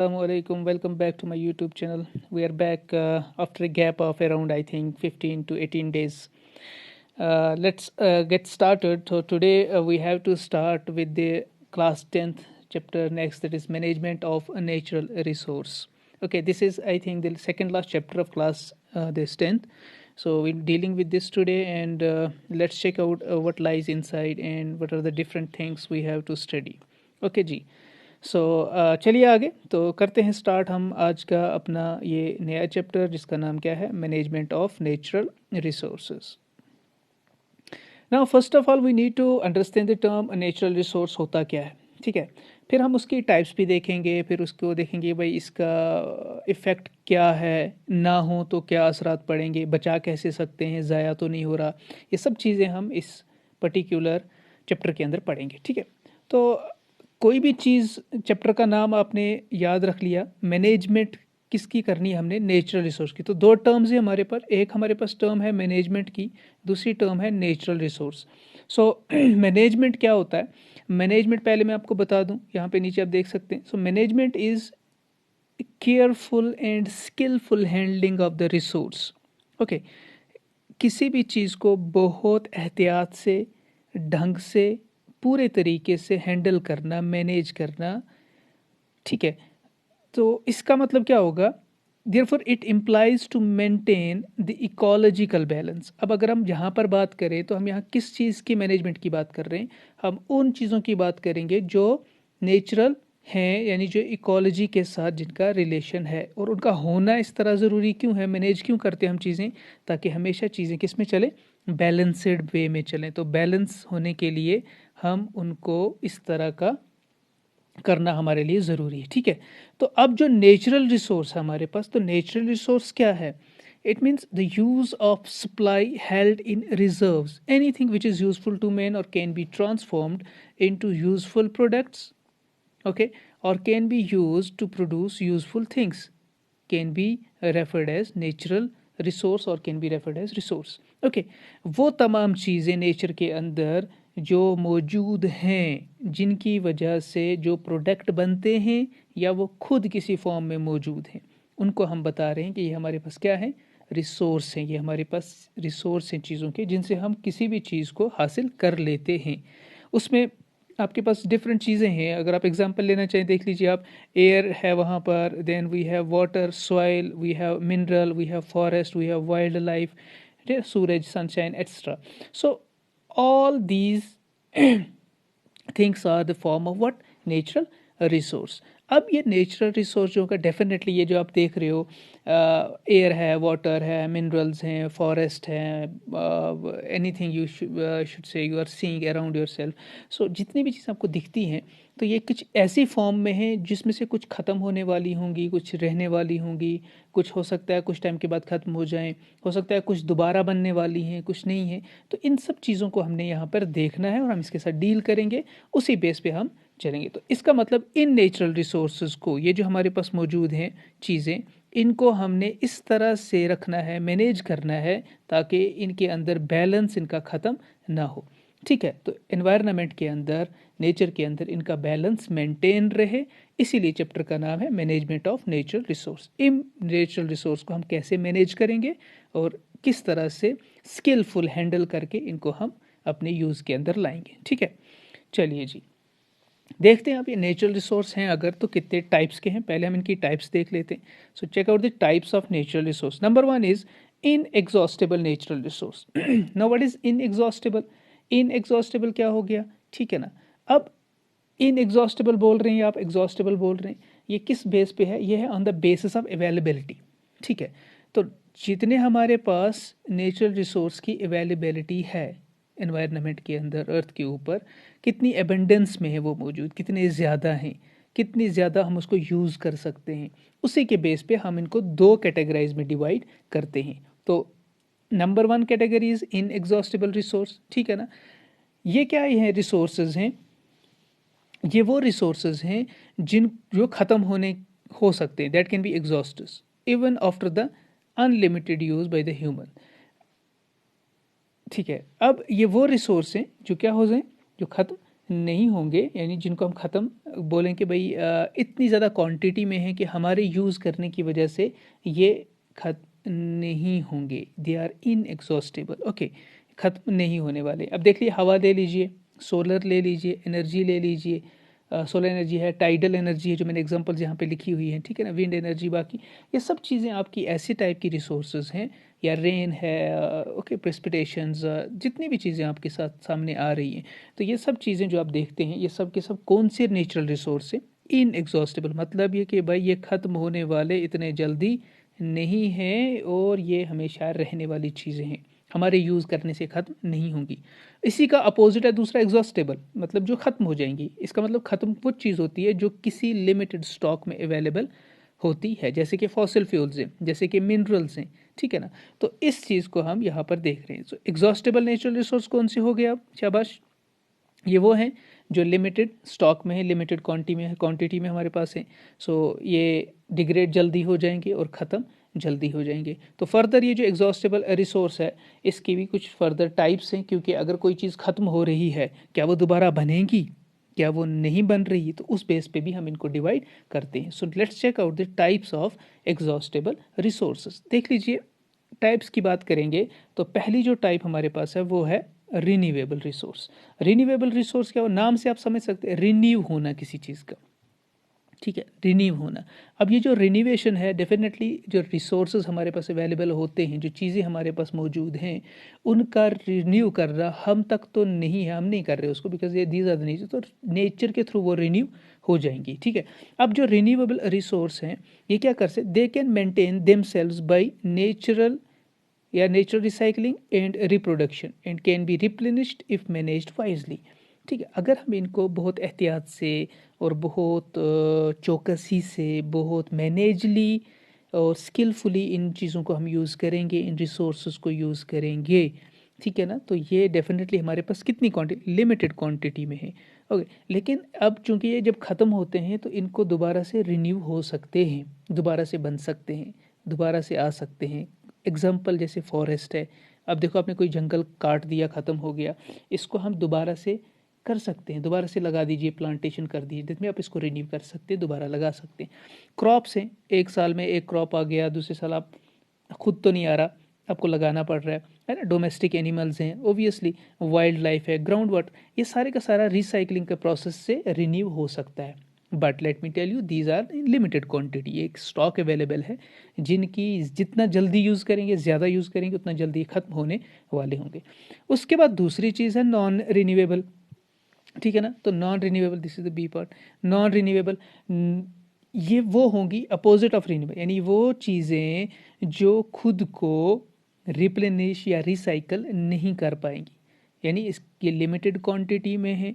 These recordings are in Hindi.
Assalamualaikum. Welcome back to my YouTube channel. We are back after a gap of around I think 15 to 18 days. Let's get started. So today we have to start with the class 10th chapter next, that is management of a natural resource. Okay, this is I think the second last chapter of class this 10th. So we're dealing with this today, and let's check out what lies inside and what are the different things we have to study. Okay जी. सो चलिए आगे तो करते हैं स्टार्ट हम आज का अपना ये नया चैप्टर जिसका नाम क्या है, management of natural resources. Now first of all we need to understand the term natural resource होता क्या है. ठीक है, फिर हम उसकी टाइप्स भी देखेंगे, फिर उसको देखेंगे भाई इसका इफ़ेक्ट क्या है, ना हो तो क्या असरात पड़ेंगे, बचा कैसे सकते हैं, ज़ाया तो नहीं हो रहा. ये सब चीज़ें हम इस पर्टिकुलर चैप्टर के अंदर पढ़ेंगे. ठीक है, तो कोई भी चीज़ चैप्टर का नाम आपने याद रख लिया. मैनेजमेंट किसकी करनी है हमने, नेचुरल रिसोर्स की. तो दो टर्म्स है हमारे पास, एक हमारे पास टर्म है मैनेजमेंट की, दूसरी टर्म है नेचुरल रिसोर्स. सो मैनेजमेंट क्या होता है, मैनेजमेंट पहले मैं आपको बता दूं, यहाँ पे नीचे आप देख सकते हैं. So management is careful and skilful handling of the resource. Okay, किसी भी चीज़ को बहुत एहतियात से, ढंग से, पूरे तरीके से हैंडल करना, मैनेज करना. ठीक है, तो इसका मतलब क्या होगा, therefore it implies to maintain the ecological balance. अब अगर हम यहाँ पर बात करें तो हम यहाँ किस चीज़ की मैनेजमेंट की बात कर रहे हैं, हम उन चीज़ों की बात करेंगे जो नेचुरल हैं, यानी जो इकोलॉजी के साथ जिनका रिलेशन है. और उनका होना इस तरह ज़रूरी क्यों है, मैनेज क्यों करते हैं हम चीज़ें, ताकि हमेशा चीज़ें किस में चलें, बैलेंसड वे में चलें. तो बैलेंस होने के लिए हम उनको इस तरह का करना हमारे लिए ज़रूरी है. ठीक है, तो अब जो नेचुरल रिसोर्स है हमारे पास, तो नेचुरल रिसोर्स क्या है, it means the use of supply held in reserves, anything which is useful to man और can be transformed into useful products. Okay, और can be used to produce useful things, can be referred as natural resource और can be referred as resource. Okay, वो तमाम चीज़ें नेचर के अंदर जो मौजूद हैं, जिनकी वजह से जो प्रोडक्ट बनते हैं या वो खुद किसी फॉर्म में मौजूद हैं, उनको हम बता रहे हैं कि ये हमारे पास क्या है, रिसोर्स हैं. ये हमारे पास रिसोर्स हैं चीज़ों के, जिनसे हम किसी भी चीज़ को हासिल कर लेते हैं. उसमें आपके पास डिफरेंट चीज़ें हैं. अगर आप एग्जांपल लेना चाहें, देख लीजिए आप, एयर है वहाँ पर, then we have water, soil, we have mineral, we have forest, we have wild life, सूरज, sunshine etcetera. So all these things are the form of what, natural resource. अब ये नेचुरल रिसोर्सों का डेफिनेटली ये जो आप देख रहे हो, एयर है, वाटर है, मिनरल्स हैं, फॉरेस्ट है, anything you should say you are seeing around yourself. So जितनी भी चीज़ें आपको दिखती हैं, तो ये कुछ ऐसी फॉर्म में है जिसमें से कुछ ख़त्म होने वाली होंगी, कुछ रहने वाली होंगी, कुछ हो सकता है कुछ टाइम के बाद ख़त्म हो जाएं, हो सकता है कुछ दोबारा बनने वाली हैं, कुछ नहीं है. तो इन सब चीज़ों को हमने यहाँ पर देखना है और हम इसके साथ डील करेंगे, उसी बेस पे हम चलेंगे. तो इसका मतलब इन नेचुरल रिसोर्सेज को, ये जो हमारे पास मौजूद हैं चीज़ें, इनको हमने इस तरह से रखना है, मैनेज करना है, ताकि इनके अंदर बैलेंस इनका ख़त्म ना हो. ठीक है, तो एनवायरनमेंट के अंदर, नेचर के अंदर इनका बैलेंस मेंटेन रहे, इसीलिए चैप्टर का नाम है management of natural resource. In natural resource को हम कैसे मैनेज करेंगे और किस तरह से स्किलफुल हैंडल करके इनको हम अपने यूज़ के अंदर लाएंगे. ठीक है, चलिए जी, देखते हैं. अब ये नेचुरल रिसोर्स हैं अगर, तो कितने टाइप्स के हैं, पहले हम इनकी टाइप्स देख लेते हैं. So check out the types of natural resource. Number 1 is inexhaustible natural resource. Now what is inexhaustible, inexhaustible क्या हो गया, ठीक है ना. अब इनएग्जॉस्टेबल बोल रहे हैं आप, एग्जॉस्टेबल बोल रहे हैं, ये किस बेस पे है, ये है on the basis of availability. ठीक है, तो जितने हमारे पास नेचुरल रिसोर्स की अवेलेबिलिटी है एनवायरनमेंट के अंदर, अर्थ के ऊपर, कितनी एबंडेंस में है वो मौजूद, कितने ज़्यादा हैं, कितनी ज़्यादा हम उसको यूज़ कर सकते हैं, उसी के बेस पे हम इनको दो कैटेगराइज में डिवाइड करते हैं. तो number 1 category is inexhaustible resource. ठीक है ना. ये क्या है, रिसोर्सेज हैं, ये वो रिसोर्सेज हैं जो ख़त्म होने हो सकते हैं, that can be exhausted even after the unlimited use by the human. ठीक है, अब ये वो रिसोर्स हैं जो क्या हो जाएं, जो ख़त्म नहीं होंगे, यानी जिनको हम ख़त्म बोलें कि भाई इतनी ज़्यादा क्वांटिटी में है कि हमारे यूज़ करने की वजह से ये ख़त्म नहीं होंगे, दे आर इनएग्जॉस्टेबल। ओके, ख़त्म नहीं होने वाले। अब देख लीजिए, हवा ले लीजिए, सोलर ले लीजिए, एनर्जी ले लीजिए, सोलर एनर्जी है, टाइडल एनर्जी है जो मैंने एग्जांपल्स यहाँ पे लिखी हुई हैं, ठीक है ना, विंड एनर्जी, बाकी ये सब चीज़ें आपकी ऐसी टाइप की रिसोर्सेज हैं, या रेन है, ओके, प्रेसिपिटेशंस, जितनी भी चीज़ें आपके साथ सामने आ रही हैं, तो ये सब चीज़ें जो आप देखते हैं ये सब के सब कौन से नेचुरल रिसोर्स हैं, इनएग्जॉस्टेबल, मतलब ये कि भाई ये ख़त्म होने वाले इतने जल्दी नहीं हैं, और ये हमेशा रहने वाली चीज़ें हैं, हमारे यूज़ करने से ख़त्म नहीं होंगी। इसी का अपोजिट है दूसरा, एग्जॉस्टेबल, मतलब जो ख़त्म हो जाएंगी। इसका मतलब ख़त्म वो चीज़ होती है जो किसी लिमिटेड स्टॉक में अवेलेबल होती है, जैसे कि फॉसिल फ्यूल्स हैं, जैसे कि मिनरल्स हैं, ठीक है ना। तो इस चीज़ को हम यहाँ पर देख रहे हैं। तो एग्जॉस्टेबल नेचुरल रिसोर्स कौन से हो गए? अब शाबाश, ये वो हैं जो लिमिटेड स्टॉक में है, लिमिटेड क्वांटिटी में हमारे पास है। सो ये डिग्रेड जल्दी हो जाएंगे और ख़त्म जल्दी हो जाएंगे। तो फर्दर ये जो एग्जॉस्टेबल रिसोर्स है इसकी भी कुछ फर्दर टाइप्स हैं, क्योंकि अगर कोई चीज़ ख़त्म हो रही है, क्या वो दोबारा बनेगी, क्या वो नहीं बन रही है, तो उस बेस पे भी हम इनको डिवाइड करते हैं। So let's check out the types of exhaustible resources. देख लीजिए, टाइप्स की बात करेंगे तो पहली जो टाइप हमारे पास है वो है रिन्यूएबल रिसोर्स। रिन्यूएबल रिसोर्स क्या हो, नाम से आप समझ सकते हैं, रिन्यू होना किसी चीज़ का, ठीक है, रिन्यू होना। अब ये जो रिन्यूएशन है, डेफिनेटली जो रिसोर्सेज हमारे पास अवेलेबल होते हैं, जो चीज़ें हमारे पास मौजूद हैं, उनका रिन्यू करना हम तक तो नहीं है, हम नहीं कर रहे उसको, बिकॉज ये दीज आर द नेचर, तो नेचर के थ्रू वो रिन्यू हो जाएंगी, ठीक है। अब जो रिन्यूएबल रिसोर्स हैं ये क्या कर सकते, they can maintain themselves by natural या natural recycling and reproduction and can be replenished if managed wisely, ठीक है। अगर हम इनको बहुत एहतियात से और बहुत चौकसी से, बहुत मैनेजली और स्किलफुली इन चीज़ों को हम यूज़ करेंगे, इन रिसोर्स को यूज़ करेंगे, ठीक है ना, तो ये डेफिनेटली हमारे पास कितनी क्वांटिटी, लिमिटेड क्वांटिटी में है, ओके। लेकिन अब चूंकि ये जब ख़त्म होते हैं तो इनको दोबारा से रिन्यू हो सकते हैं, दोबारा से बन सकते हैं, दोबारा से आ सकते हैं। एग्जाम्पल जैसे फॉरेस्ट है, अब देखो आपने कोई जंगल काट दिया, ख़त्म हो गया, इसको हम दोबारा से कर सकते हैं, दोबारा से लगा दीजिए, प्लांटेशन कर दीजिए, जिसमें आप इसको रिन्यू कर सकते हैं, दोबारा लगा सकते हैं। क्रॉप्स हैं, एक साल में एक क्रॉप आ गया, दूसरे साल आप खुद तो नहीं आ रहा, आपको लगाना पड़ रहा है ना। डोमेस्टिक एनिमल्स हैं, ओबियसली वाइल्ड लाइफ है, ग्राउंड वाटर, ये सारे का सारा रिसाइकलिंग के प्रोसेस से रिन्यू हो सकता है। But let me tell you, these are in limited quantity, एक स्टॉक अवेलेबल है जिनकी जितना जल्दी यूज़ करेंगे, ज़्यादा यूज़ करेंगे, उतना जल्दी ख़त्म होने वाले होंगे। उसके बाद दूसरी चीज़ है नॉन रिन्यूएबल, ठीक है ना। तो non renewable, this is the B part, non renewable, ये वो होंगी अपोजिट ऑफ रिन्यूएबल, यानी वो चीज़ें जो खुद को रिप्लेनिश या रिसाइकल नहीं कर पाएंगी, यानी इसकी लिमिटेड क्वांटिटी में है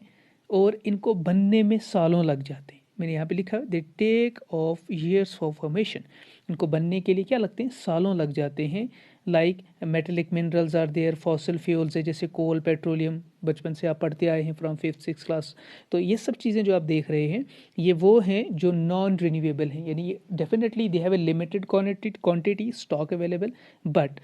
और इनको बनने में सालों लग जाते हैं। मैंने यहाँ पे लिखा है they take of years for formation, इनको बनने के लिए क्या लगते हैं, सालों लग जाते हैं। Like metallic minerals are there, fossil fuels है जैसे कोल, पेट्रोलियम, बचपन से आप पढ़ते आए हैं फ्रॉम 5th-6th क्लास। तो ये सब चीज़ें जो आप देख रहे हैं ये वो हैं जो नॉन रिन्यूएबल हैं, यानी definitely they have a limited quantity stock available, but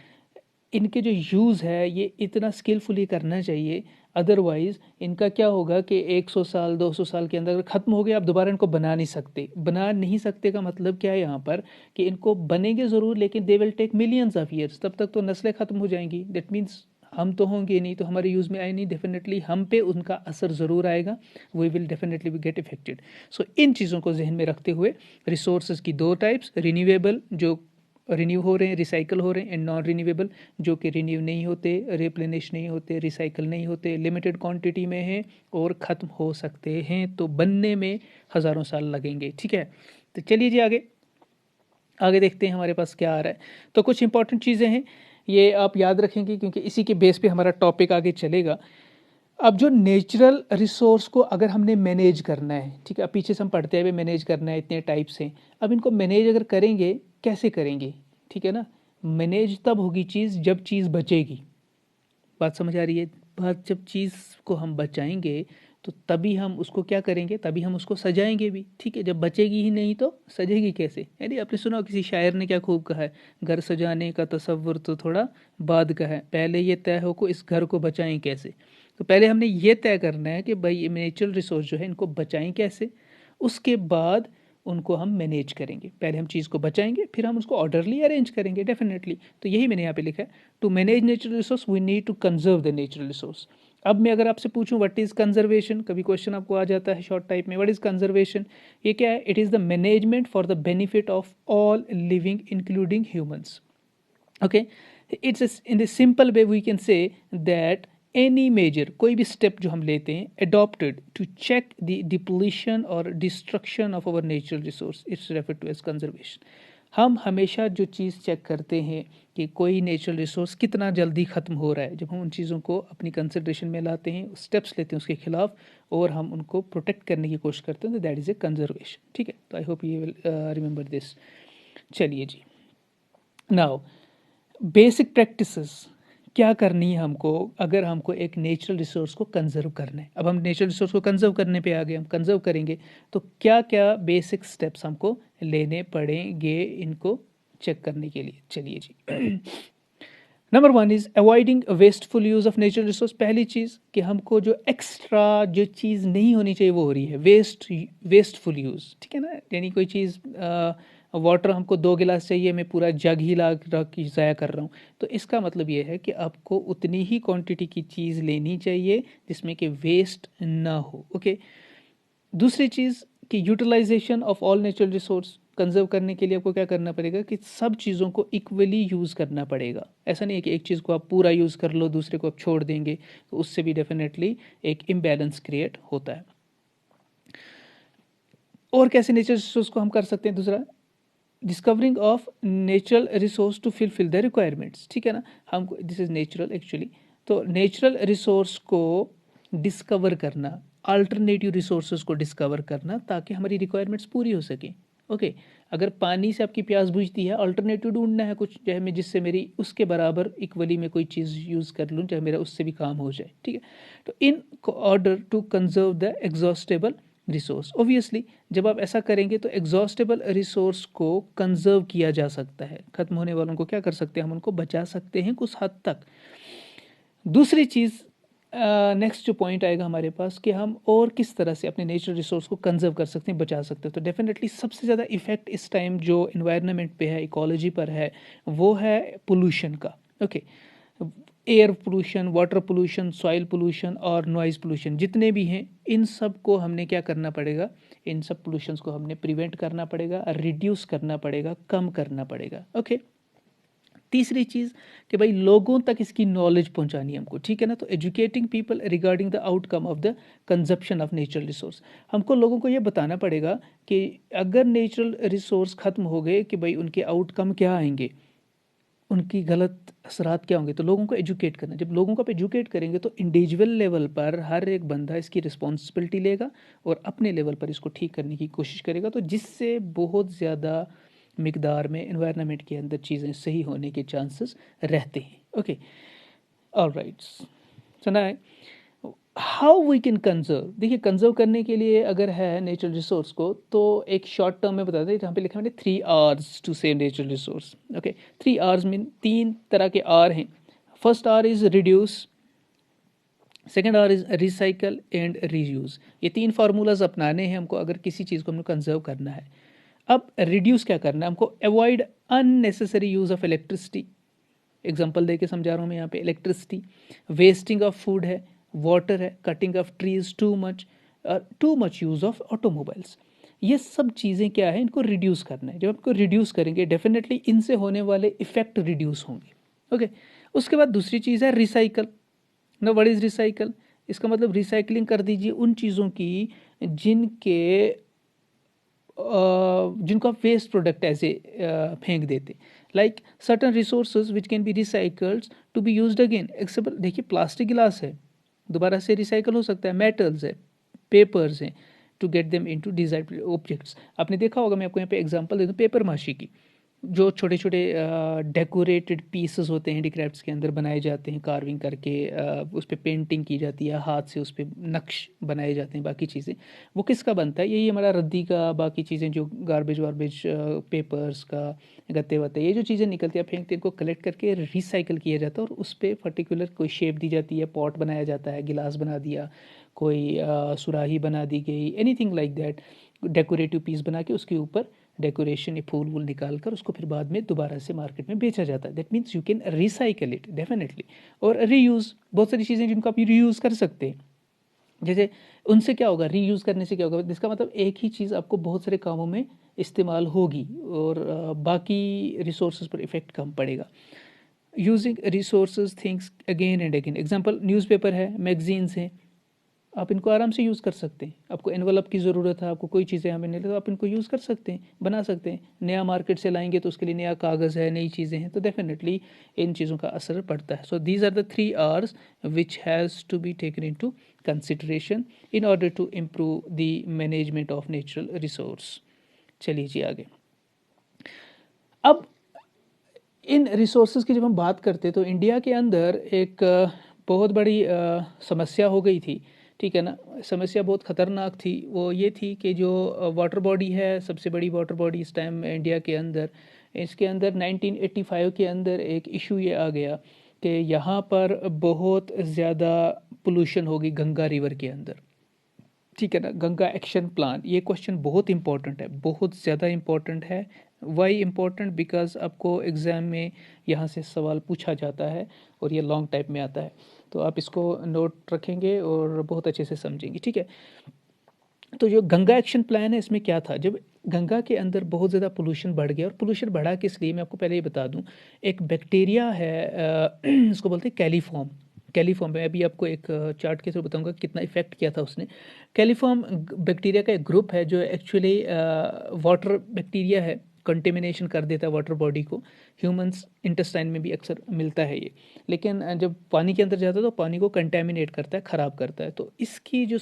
इनके जो यूज़ है ये इतना स्किलफुली करना चाहिए, अदरवाइज़ इनका क्या होगा कि 100 साल 200 साल के अंदर अगर ख़त्म हो गया, आप दोबारा इनको बना नहीं सकते। बना नहीं सकते का मतलब क्या है यहाँ पर, कि इनको बनेंगे ज़रूर लेकिन they will take millions of years, तब तक तो नस्लें ख़त्म हो जाएंगी। दैट मीन्स हम तो होंगे नहीं, तो हमारे यूज़ में आए नहीं, डेफिनेटली हम पे उनका असर ज़रूर आएगा, we will definitely be get affected. So इन चीज़ों को जहन में रखते हुए रिसोर्सेज की दो टाइप्स, रिन्यूएबल जो रिन्यू हो रहे हैं, रिसाइकल हो रहे हैं, एंड नॉन रिन्यूएबल जो कि रिन्यू नहीं होते, रिप्लेनिश नहीं होते, रिसाइकल नहीं होते, लिमिटेड क्वांटिटी में हैं और ख़त्म हो सकते हैं, तो बनने में हज़ारों साल लगेंगे, ठीक है। तो चलिए जी आगे आगे देखते हैं हमारे पास क्या आ रहा है। तो कुछ इंपॉर्टेंट चीज़ें हैं, ये आप याद रखेंगे क्योंकि इसी के बेस पे हमारा टॉपिक आगे चलेगा। अब जो नेचुरल रिसोर्स को अगर हमने मैनेज करना है, ठीक है, अब पीछे से हम पढ़ते हुए मैनेज करना है, इतने टाइप्स हैं, अब इनको मैनेज अगर करेंगे कैसे करेंगे, ठीक है ना। मैनेज तब होगी चीज़ जब चीज़ बचेगी, बात समझ आ रही है, बात जब चीज़ को हम बचाएंगे तो तभी हम उसको क्या करेंगे, तभी हम उसको सजाएंगे भी, ठीक है। जब बचेगी ही नहीं तो सजेगी कैसे, यानी आपने सुना किसी शायर ने क्या खूब कहा है, घर सजाने का तसव्वुर तो थोड़ा बाद का है, पहले ये तय हो को इस घर को बचाएं कैसे। तो पहले हमने ये तय करना है कि भाई नेचुरल रिसोर्स जो है इनको बचाएं कैसे, उसके बाद उनको हम मैनेज करेंगे। पहले हम चीज़ को बचाएंगे, फिर हम उसको ऑर्डरली अरेंज करेंगे डेफिनेटली। तो यही मैंने यहाँ पे लिखा है, to manage natural resource we need to conserve the natural resource. अब मैं अगर आपसे पूछूं व्हाट इज़ कंजर्वेशन, कभी क्वेश्चन आपको आ जाता है शॉर्ट टाइप में, व्हाट इज़ कंजर्वेशन, ये क्या है? It is the management for the benefit of all living including humans. Okay, it's in the simple way we can say that any major, कोई भी स्टेप जो हम लेते हैं adopted to check the depletion और destruction of our natural resource, it's refer to as conservation. हम हमेशा जो चीज़ चेक करते हैं कि कोई नेचुरल रिसोर्स कितना जल्दी ख़त्म हो रहा है, जब हम उन चीज़ों को अपनी कंसिड्रेशन में लाते हैं, स्टेप्स लेते हैं उसके खिलाफ और हम उनको प्रोटेक्ट करने की कोशिश करते हैं, तो दैट इज़ ए कंजर्वेशन। ठीक है, तो I hope you will remember this. चलिए जी, नाउ बेसिक प्रैक्टिसेस क्या करनी है हमको अगर हमको एक नेचुरल रिसोर्स को कंजर्व करना है। अब हम नेचुरल रिसोर्स को कंजर्व करने पे आ गए, हम कंजर्व करेंगे तो क्या क्या बेसिक स्टेप्स हमको लेने पड़ेंगे इनको चेक करने के लिए। चलिए जी, number 1 is avoiding wasteful use of natural resource. पहली चीज़ कि हमको जो एक्स्ट्रा जो चीज़ नहीं होनी चाहिए वो हो रही है वेस्टफुल यूज़। ठीक है ना, यानी कोई चीज़ वाटर हमको 2 गिलास चाहिए, मैं पूरा जग ही ला रख ज़ाया कर रहा हूँ, तो इसका मतलब ये है कि आपको उतनी ही क्वांटिटी की चीज़ लेनी चाहिए जिसमें कि वेस्ट ना हो। ओके, दूसरी चीज़ कि utilization of all natural resource, conserve करने के लिए आपको क्या करना पड़ेगा कि सब चीज़ों को इक्वली यूज़ करना पड़ेगा। ऐसा नहीं है कि एक चीज़ को आप पूरा यूज़ कर लो दूसरे को आप छोड़ देंगे, तो उससे भी डेफिनेटली एक इम्बैलेंस क्रिएट होता है। और कैसे नेचुरल रिसोर्स को हम कर सकते हैं? दूसरा, discovering of natural resource to fulfil the requirements. ठीक है ना, हमको दिस इज नेचुरल एक्चुअली, तो नेचुरल रिसोर्स को डिस्कवर करना, अल्टरनेटिव रिसोर्सेज को डिस्कवर करना ताकि हमारी रिक्वायरमेंट्स पूरी हो सके। ओके, अगर पानी से आपकी प्यास बुझती है, अल्टरनेटिव ढूंढना है कुछ चाहे मैं जिससे मेरी उसके बराबर इक्वली में कोई चीज़ यूज़ कर लूँ, चाहे मेरा उससे भी काम हो जाए। ठीक है, तो in order to conserve the exhaustible resource, obviously जब आप ऐसा करेंगे तो एग्जॉस्टेबल रिसोर्स को कंजर्व किया जा सकता है, खत्म होने वालों को क्या कर सकते हैं हम, उनको बचा सकते हैं कुछ हद तक। दूसरी चीज़, नेक्स्ट जो पॉइंट आएगा हमारे पास कि हम और किस तरह से अपने नेचुरल रिसोर्स को कंजर्व कर सकते हैं, बचा सकते हैं। तो डेफिनेटली सबसे ज़्यादा इफेक्ट इस टाइम जो इन्वायरमेंट पे है, इकोलॉजी पर है, वो है पोल्यूशन का। Okay, air pollution, water pollution, soil pollution और नॉइज़ पोल्यूशन जितने भी हैं, इन सब को हमने क्या करना पड़ेगा, इन सब पोल्यूशंस को हमने प्रिवेंट करना पड़ेगा, रिड्यूस करना पड़ेगा, कम करना पड़ेगा। ओके, तीसरी चीज़ कि भाई लोगों तक इसकी नॉलेज पहुंचानी है हमको। ठीक है ना, तो educating people regarding the outcome of the consumption of natural resource, हमको लोगों को ये बताना पड़ेगा कि अगर नेचुरल रिसोर्स ख़त्म हो गए कि भाई उनके आउटकम क्या आएंगे, उनकी गलत असरात क्या होंगे, तो लोगों को एजुकेट करना। जब लोगों को आप एजुकेट करेंगे तो इंडिविजुअल लेवल पर हर एक बंदा इसकी रिस्पॉन्सिबिलिटी लेगा और अपने लेवल पर इसको ठीक करने की कोशिश करेगा, तो जिससे बहुत ज़्यादा मिकदार में एनवायरनमेंट के अंदर चीज़ें सही होने के चांसेस रहते हैं। ओके, ऑलराइट, सुना है हाउ वी कैन कंजर्व। देखिए, कंजर्व करने के लिए अगर है नेचुरल रिसोर्स को, तो एक शॉर्ट टर्म में बता दें, जहाँ पे लिखा मैंने 3 R's to save natural resource. Okay, 3 R's mean 3 तरह के R हैं। First R is reduce, second R is recycle and reuse. ये 3 फार्मूलाज अपनाने हैं हमको अगर किसी चीज़ को हमने कंजर्व करना है। अब रिड्यूस क्या करना है हमको, avoid unnecessary use of electricity. Example दे के समझा रहा हूँ मैं यहाँ पे, इलेक्ट्रिसिटी, वेस्टिंग ऑफ फूड है, वाटर है, cutting of trees too much use of automobiles. ये सब चीज़ें क्या है, इनको रिड्यूस करना है। जब आपको रिड्यूस करेंगे डेफिनेटली इनसे होने वाले इफ़ेक्ट रिड्यूस होंगे। ओके, उसके बाद दूसरी चीज़ है रिसाइकल। ना, व्हाट इज़ रिसाइकल, इसका मतलब रिसाइकलिंग कर दीजिए उन चीज़ों की जिनको आप वेस्ट प्रोडक्ट ऐसे फेंक देते, like certain resources which can be recycled to be used again. Except देखिए, प्लास्टिक गिलास है, दोबारा से रिसाइकल हो सकता है, मेटल्स है, पेपर्स हैं, to get them into desired objects. आपने देखा होगा, मैं आपको यहाँ पे एग्जांपल दे दूँ पेपर माशी की। जो छोटे छोटे डेकोरेटेड पीसेस होते हैं हैंडीक्राफ्ट्स के अंदर बनाए जाते हैं, कार्विंग करके उस पर पेंटिंग की जाती है, हाथ से उस पर नक्श बनाए जाते हैं, बाकी चीज़ें, वो किसका बनता है? यही हमारा रद्दी का, बाकी चीज़ें जो गार्बेज वार्बेज पेपर्स का, गत्ते वत्ते, ये जो चीज़ें निकलती है फेंकते हैं, इनको कलेक्ट करके रिसाइकल किया जाता है और उस पर पर्टिकुलर कोई शेप दी जाती है, पॉट बनाया जाता है, गिलास बना दिया, कोई सुराही बना दी गई, anything like that, decorative piece बना के उसके ऊपर डेकोरेशन या फूल वूल निकाल कर उसको फिर बाद में दोबारा से मार्केट में बेचा जाता है। That means you can recycle it definitely. और रीयूज़, बहुत सारी चीज़ें जिनको आप रीयूज़ कर सकते हैं। जैसे उनसे क्या होगा, रीयूज़ करने से क्या होगा, जिसका मतलब एक ही चीज़ आपको बहुत सारे कामों में इस्तेमाल होगी और बाकी रिसोर्सेज पर इफ़ेक्ट कम पड़ेगा। Using resources things again and again, example newspaper है, मैगजीन्स हैं, आप इनको आराम से यूज़ कर सकते हैं। आपको एनवलप की ज़रूरत है, आपको कोई चीज़ें हमें नहीं, तो आप इनको यूज़ कर सकते हैं, बना सकते हैं। नया मार्केट से लाएंगे तो उसके लिए नया कागज़ है, नई चीज़ें हैं, तो डेफिनेटली इन चीज़ों का असर पड़ता है। So these are the 3 R's which has to be taken into consideration in order to improve the management of natural resource. चलिए जी आगे। अब इन रिसोर्सेज की जब हम बात करते तो इंडिया के अंदर एक बहुत बड़ी समस्या हो गई थी, ठीक है ना। समस्या बहुत ख़तरनाक थी। वो ये थी कि जो वाटर बॉडी है, सबसे बड़ी वाटर बॉडी इस टाइम इंडिया के अंदर, इसके अंदर 1985 के अंदर एक इशू ये आ गया कि यहाँ पर बहुत ज़्यादा पोल्यूशन होगी गंगा रिवर के अंदर, ठीक है ना। गंगा एक्शन प्लान, ये क्वेश्चन बहुत इंपॉर्टेंट है, बहुत ज़्यादा इंपॉर्टेंट है। Why important? बिकॉज आपको एग्ज़ाम में यहाँ से सवाल पूछा जाता है और ये लॉन्ग टाइप में आता है, तो आप इसको नोट रखेंगे और बहुत अच्छे से समझेंगे, ठीक है। तो जो गंगा एक्शन प्लान है, इसमें क्या था, जब गंगा के अंदर बहुत ज़्यादा पोल्यूशन बढ़ गया, और पोल्यूशन बढ़ा किस लिए, मैं आपको पहले ही बता दूं। एक बैक्टीरिया है, इसको बोलते हैं कैलीफॉर्म। कैलीफॉर्म, मैं अभी आपको एक चार्ट के थ्रू बताऊंगा कितना इफेक्ट किया था उसने। कैलीफॉर्म बैक्टीरिया का एक ग्रुप है जो एक्चुअली वाटर बैक्टीरिया है, कंटेमिनेशन कर देता है वाटर बॉडी को। ह्यूमंस इंटेस्टाइन में भी अक्सर मिलता है ये, लेकिन जब पानी के अंदर जाता है तो पानी को कंटेमिनेट करता है, ख़राब करता है। तो इसकी जो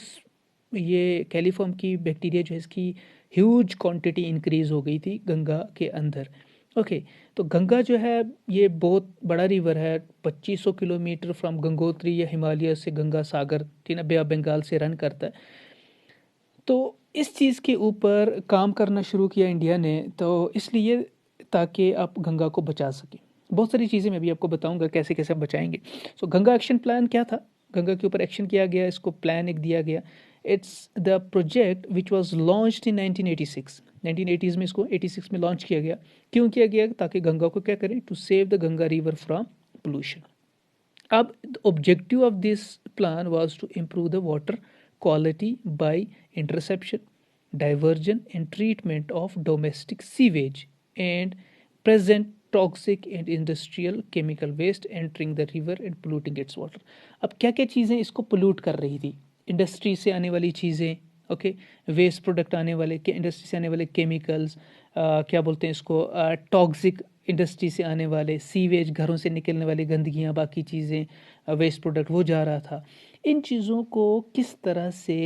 ये कैलीफॉर्म की बैक्टीरिया जो है, इसकी ह्यूज क्वांटिटी इंक्रीज़ हो गई थी गंगा के अंदर। ओके, तो गंगा जो है ये बहुत बड़ा रिवर है, 2500 किलोमीटर फ्रॉम गंगोत्री या हिमालय से गंगा सागर, ठीक है, बे ऑफ बंगाल से रन करता है। तो इस चीज़ के ऊपर काम करना शुरू किया इंडिया ने, तो इसलिए ताकि आप गंगा को बचा सकें। बहुत सारी चीज़ें मैं भी आपको बताऊंगा कैसे कैसे हम बचाएंगे। सो गंगा एक्शन प्लान क्या था, गंगा के ऊपर एक्शन किया गया, इसको प्लान एक दिया गया। It's the project which was launched in 1986, 1980s में इसको 86 में लॉन्च किया गया। क्यों किया गया? ताकि गंगा को क्या करें, to save the Ganga river from pollution. अब objective of this plan was to improve the water quality by interception, diversion, and treatment of domestic sewage and present toxic and industrial chemical waste entering the river and polluting its water। अब क्या क्या चीज़ें इसको पोल्यूट कर रही थी? इंडस्ट्री से आने वाली चीज़ें, ओके, वेस्ट प्रोडक्ट आने वाले, इंडस्ट्री से आने वाले केमिकल्स, क्या बोलते हैं इसको, टॉक्सिक इंडस्ट्री से आने वाले सीवेज, घरों से निकलने वाली गंदगियाँ, बाकी चीज़ें, वेस्ट प्रोडक्ट वो जा रहा था। इन चीज़ों को किस तरह से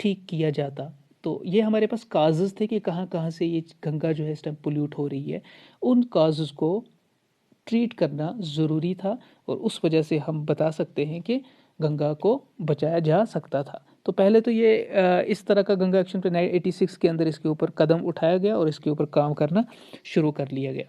ठीक किया जाता, तो ये हमारे पास काजेज़ थे कि कहाँ कहाँ से ये गंगा जो है इस टाइम पोल्यूट हो रही है, उन काजेज़ को ट्रीट करना ज़रूरी था। और उस वजह से हम बता सकते हैं कि गंगा को बचाया जा सकता था। तो पहले तो ये इस तरह का गंगा एक्शन प्लान 86 के अंदर इसके ऊपर कदम उठाया गया और इसके ऊपर काम करना शुरू कर लिया गया।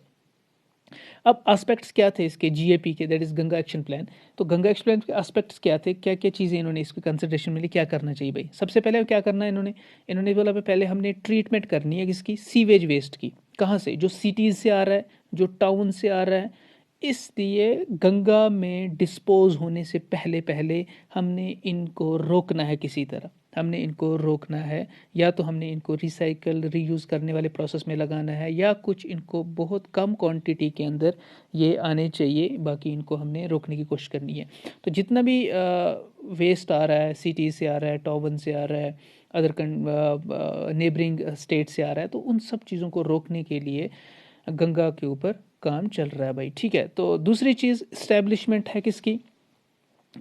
अब एस्पेक्ट्स क्या थे इसके जीएपी के, that is Ganga action plan. तो गंगा एक्शन प्लान के एस्पेक्ट्स क्या थे, क्या क्या चीज़ें इन्होंने इसको कंसिडरेशन में ली, क्या करना चाहिए भाई। सबसे पहले क्या करना है इन्होंने, इन्होंने बोला पहले हमने ट्रीटमेंट करनी है किसकी, सीवेज वेस्ट की। कहाँ से? जो सिटीज़ से आ रहा है, जो टाउन से आ रहा है। इसलिए गंगा में डिस्पोज होने से पहले पहले हमने इनको रोकना है, किसी तरह हमने इनको रोकना है। या तो हमने इनको रिसाइकल रीयूज़ करने वाले प्रोसेस में लगाना है, या कुछ इनको बहुत कम क्वांटिटी के अंदर ये आने चाहिए, बाकी इनको हमने रोकने की कोशिश करनी है। तो जितना भी वेस्ट आ रहा है, सिटी से आ रहा है, टाउन से आ रहा है, अदर नेबरिंग स्टेट से आ रहा है, तो उन सब चीज़ों को रोकने के लिए गंगा के ऊपर काम चल रहा है भाई, ठीक है। तो दूसरी चीज़ इस्टेब्लिशमेंट है किसकी,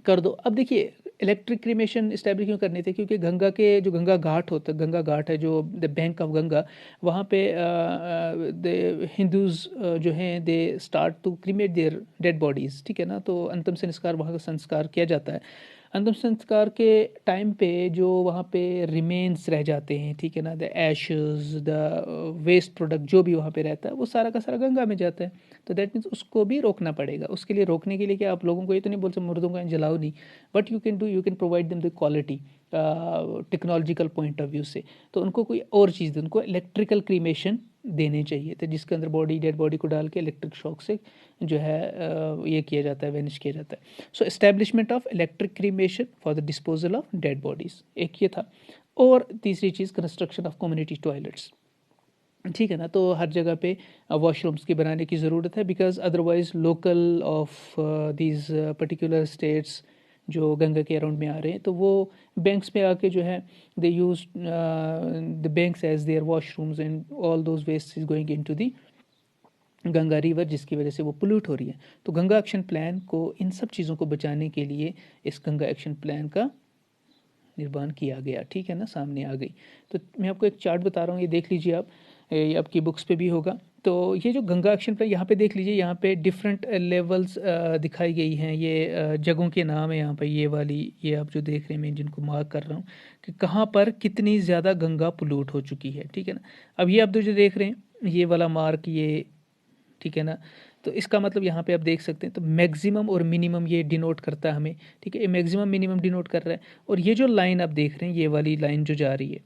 कर दो। अब देखिए इलेक्ट्रिक क्रीमेशन इस्टेब्लिश क्यों करने थे, क्योंकि गंगा के जो गंगा घाट होता है, गंगा घाट है जो द बैंक ऑफ गंगा, वहाँ पे द हिंदूज जो हैं they start to cremate their dead bodies, ठीक है ना। तो अंतिम संस्कार वहाँ का संस्कार किया जाता है। अंतिम संस्कार के टाइम पे जो वहाँ पे रिमेन्स रह जाते हैं, ठीक है ना, the ashes, the waste product जो भी वहाँ पे रहता है वो सारा का सारा गंगा में जाता है। तो दैट मीन्स उसको भी रोकना पड़ेगा। उसके लिए रोकने के लिए क्या, आप लोगों को ये तो नहीं बोल सकते मुर्दों को जलाओ नहीं, but you can do, you can provide them the quality technological point of view से। तो उनको कोई और चीज़ दे, उनको इलेक्ट्रिकल क्रीमेशन देने चाहिए थे, जिसके अंदर बॉडी, डेड बॉडी को डाल के इलेक्ट्रिक शॉक से जो है ये किया जाता है, वेनिश किया जाता है। So establishment of electric cremation for the disposal of dead bodies, एक ये था। और तीसरी चीज़ कंस्ट्रक्शन ऑफ कम्युनिटी टॉयलेट्स, ठीक है ना। तो हर जगह पे वॉशरूम्स की बनाने की ज़रूरत है, because otherwise local of these particular states जो गंगा के अराउंड में आ रहे हैं, तो वो बैंक्स पे आके जो है they use the banks as their washrooms and all those waste is going into the Ganga river, जिसकी वजह से वो पोल्यूट हो रही है। तो गंगा एक्शन प्लान को इन सब चीज़ों को बचाने के लिए इस गंगा एक्शन प्लान का निर्माण किया गया, ठीक है ना, सामने आ गई। तो मैं आपको एक चार्ट बता रहा हूँ, ये देख लीजिए आप, ये आपकी बुक्स पे भी होगा। तो ये जो गंगा एक्शन प्लान, यहाँ पे देख लीजिए, यहाँ पे डिफरेंट लेवल्स दिखाई गई हैं। ये जगहों के नाम है यहाँ पे, ये वाली, ये आप जो देख रहे हैं मैं जिनको मार्क कर रहा हूँ कि कहाँ पर कितनी ज़्यादा गंगा पोल्यूट हो चुकी है, ठीक है ना। अब ये आप जो देख रहे हैं ये वाला मार्क, ये ठीक है ना। तो इसका मतलब यहाँ पे आप देख सकते हैं, तो मैक्सिमम और मिनिमम ये डिनोट करता है हमें, ठीक है, ये मैक्सिमम मिनिमम डिनोट कर रहा है। और ये जो लाइन आप देख रहे हैं, ये वाली लाइन जो जा रही है,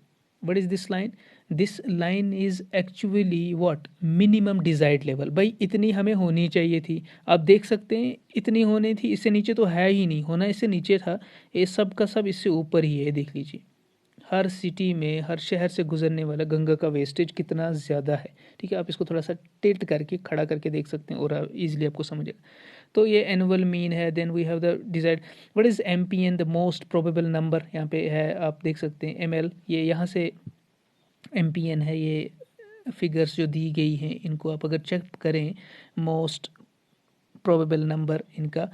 what is this line, this line is actually what, minimum desired level. भाई इतनी हमें होनी चाहिए थी, आप देख सकते हैं इतनी होनी थी, इससे नीचे तो है ही नहीं, होना इससे नीचे था, ये सब का सब इससे ऊपर ही है। देख लीजिए हर सिटी में, हर शहर से गुजरने वाला गंगा का वेस्टेज कितना ज़्यादा है, ठीक है। आप इसको थोड़ा सा टिल्ट करके खड़ा करके देख सकते हैं और ईजिली आपको समझेगा। तो ये एनुअल मीन है, then we have the desired, what is MPN, the most probable number, यहाँ पे है, आप देख सकते हैं एमएल, ये यहाँ से एमपीएन है। ये फिगर्स जो दी गई हैं इनको आप अगर चेक करें, मोस्ट प्रोबेबल नंबर इनका,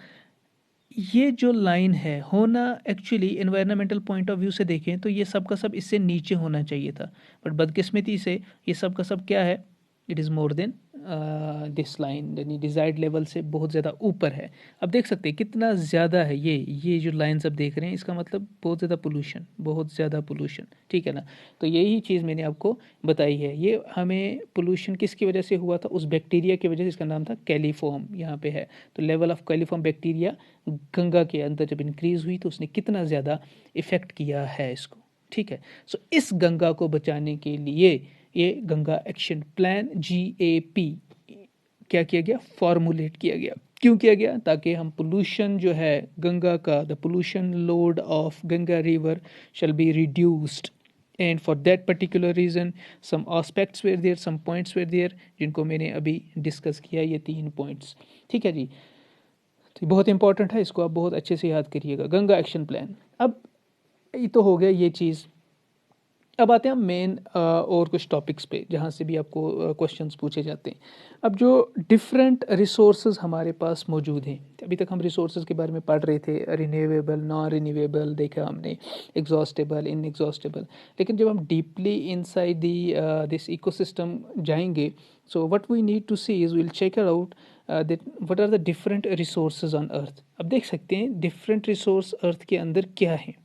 ये जो लाइन है होना actually environmental point of view से देखें तो ये सब का सब इससे नीचे होना चाहिए था, बट बदकिस्मती से ये सब का सब क्या है, it is more than this line, यानी डिजायर्ड लेवल से बहुत ज़्यादा ऊपर है। अब देख सकते हैं कितना ज़्यादा है ये जो लाइन्स अब देख रहे हैं, इसका मतलब बहुत ज़्यादा पोल्यूशन, बहुत ज़्यादा पोल्यूशन, ठीक है ना। तो यही चीज़ मैंने आपको बताई है। ये हमें पोल्यूशन किसकी वजह से हुआ था, उस बैक्टीरिया की वजह से, इसका नाम था कैलीफॉर्म, यहाँ पे है। तो लेवल ऑफ कैलीफॉर्म बैक्टीरिया गंगा के अंदर जब इंक्रीज हुई तो उसने कितना ज़्यादा इफ़ेक्ट किया है इसको, ठीक है। सो इस गंगा को बचाने के लिए ये गंगा एक्शन प्लान GAP क्या किया गया, फॉर्मुलेट किया गया। क्यों किया गया, ताकि हम पोल्यूशन जो है गंगा का, the pollution load of Ganga river shall be reduced, and for that particular reason some aspects were there, some points were there, जिनको मैंने अभी डिस्कस किया, ये 3 पॉइंट्स, ठीक है जी। तो बहुत इंपॉर्टेंट है, इसको आप बहुत अच्छे से याद करिएगा, गंगा एक्शन प्लान। अब ये तो हो गया ये चीज़। अब आते हैं हम मेन और कुछ टॉपिक्स पे जहाँ से भी आपको क्वेश्चंस पूछे जाते हैं। अब जो डिफरेंट रिसोर्सेज हमारे पास मौजूद हैं, अभी तक हम रिसोर्सेज के बारे में पढ़ रहे थे, रिन्यूएबल, नॉन रिन्यूएबल देखा हमने, एग्जॉस्टेबल, इनएग्जॉस्टेबल। लेकिन जब हम deeply inside the this ecosystem जाएंगे, so what we need to see is will check out that what are the different resources on earth. अब देख सकते हैं डिफरेंट रिसोर्स अर्थ के अंदर क्या है।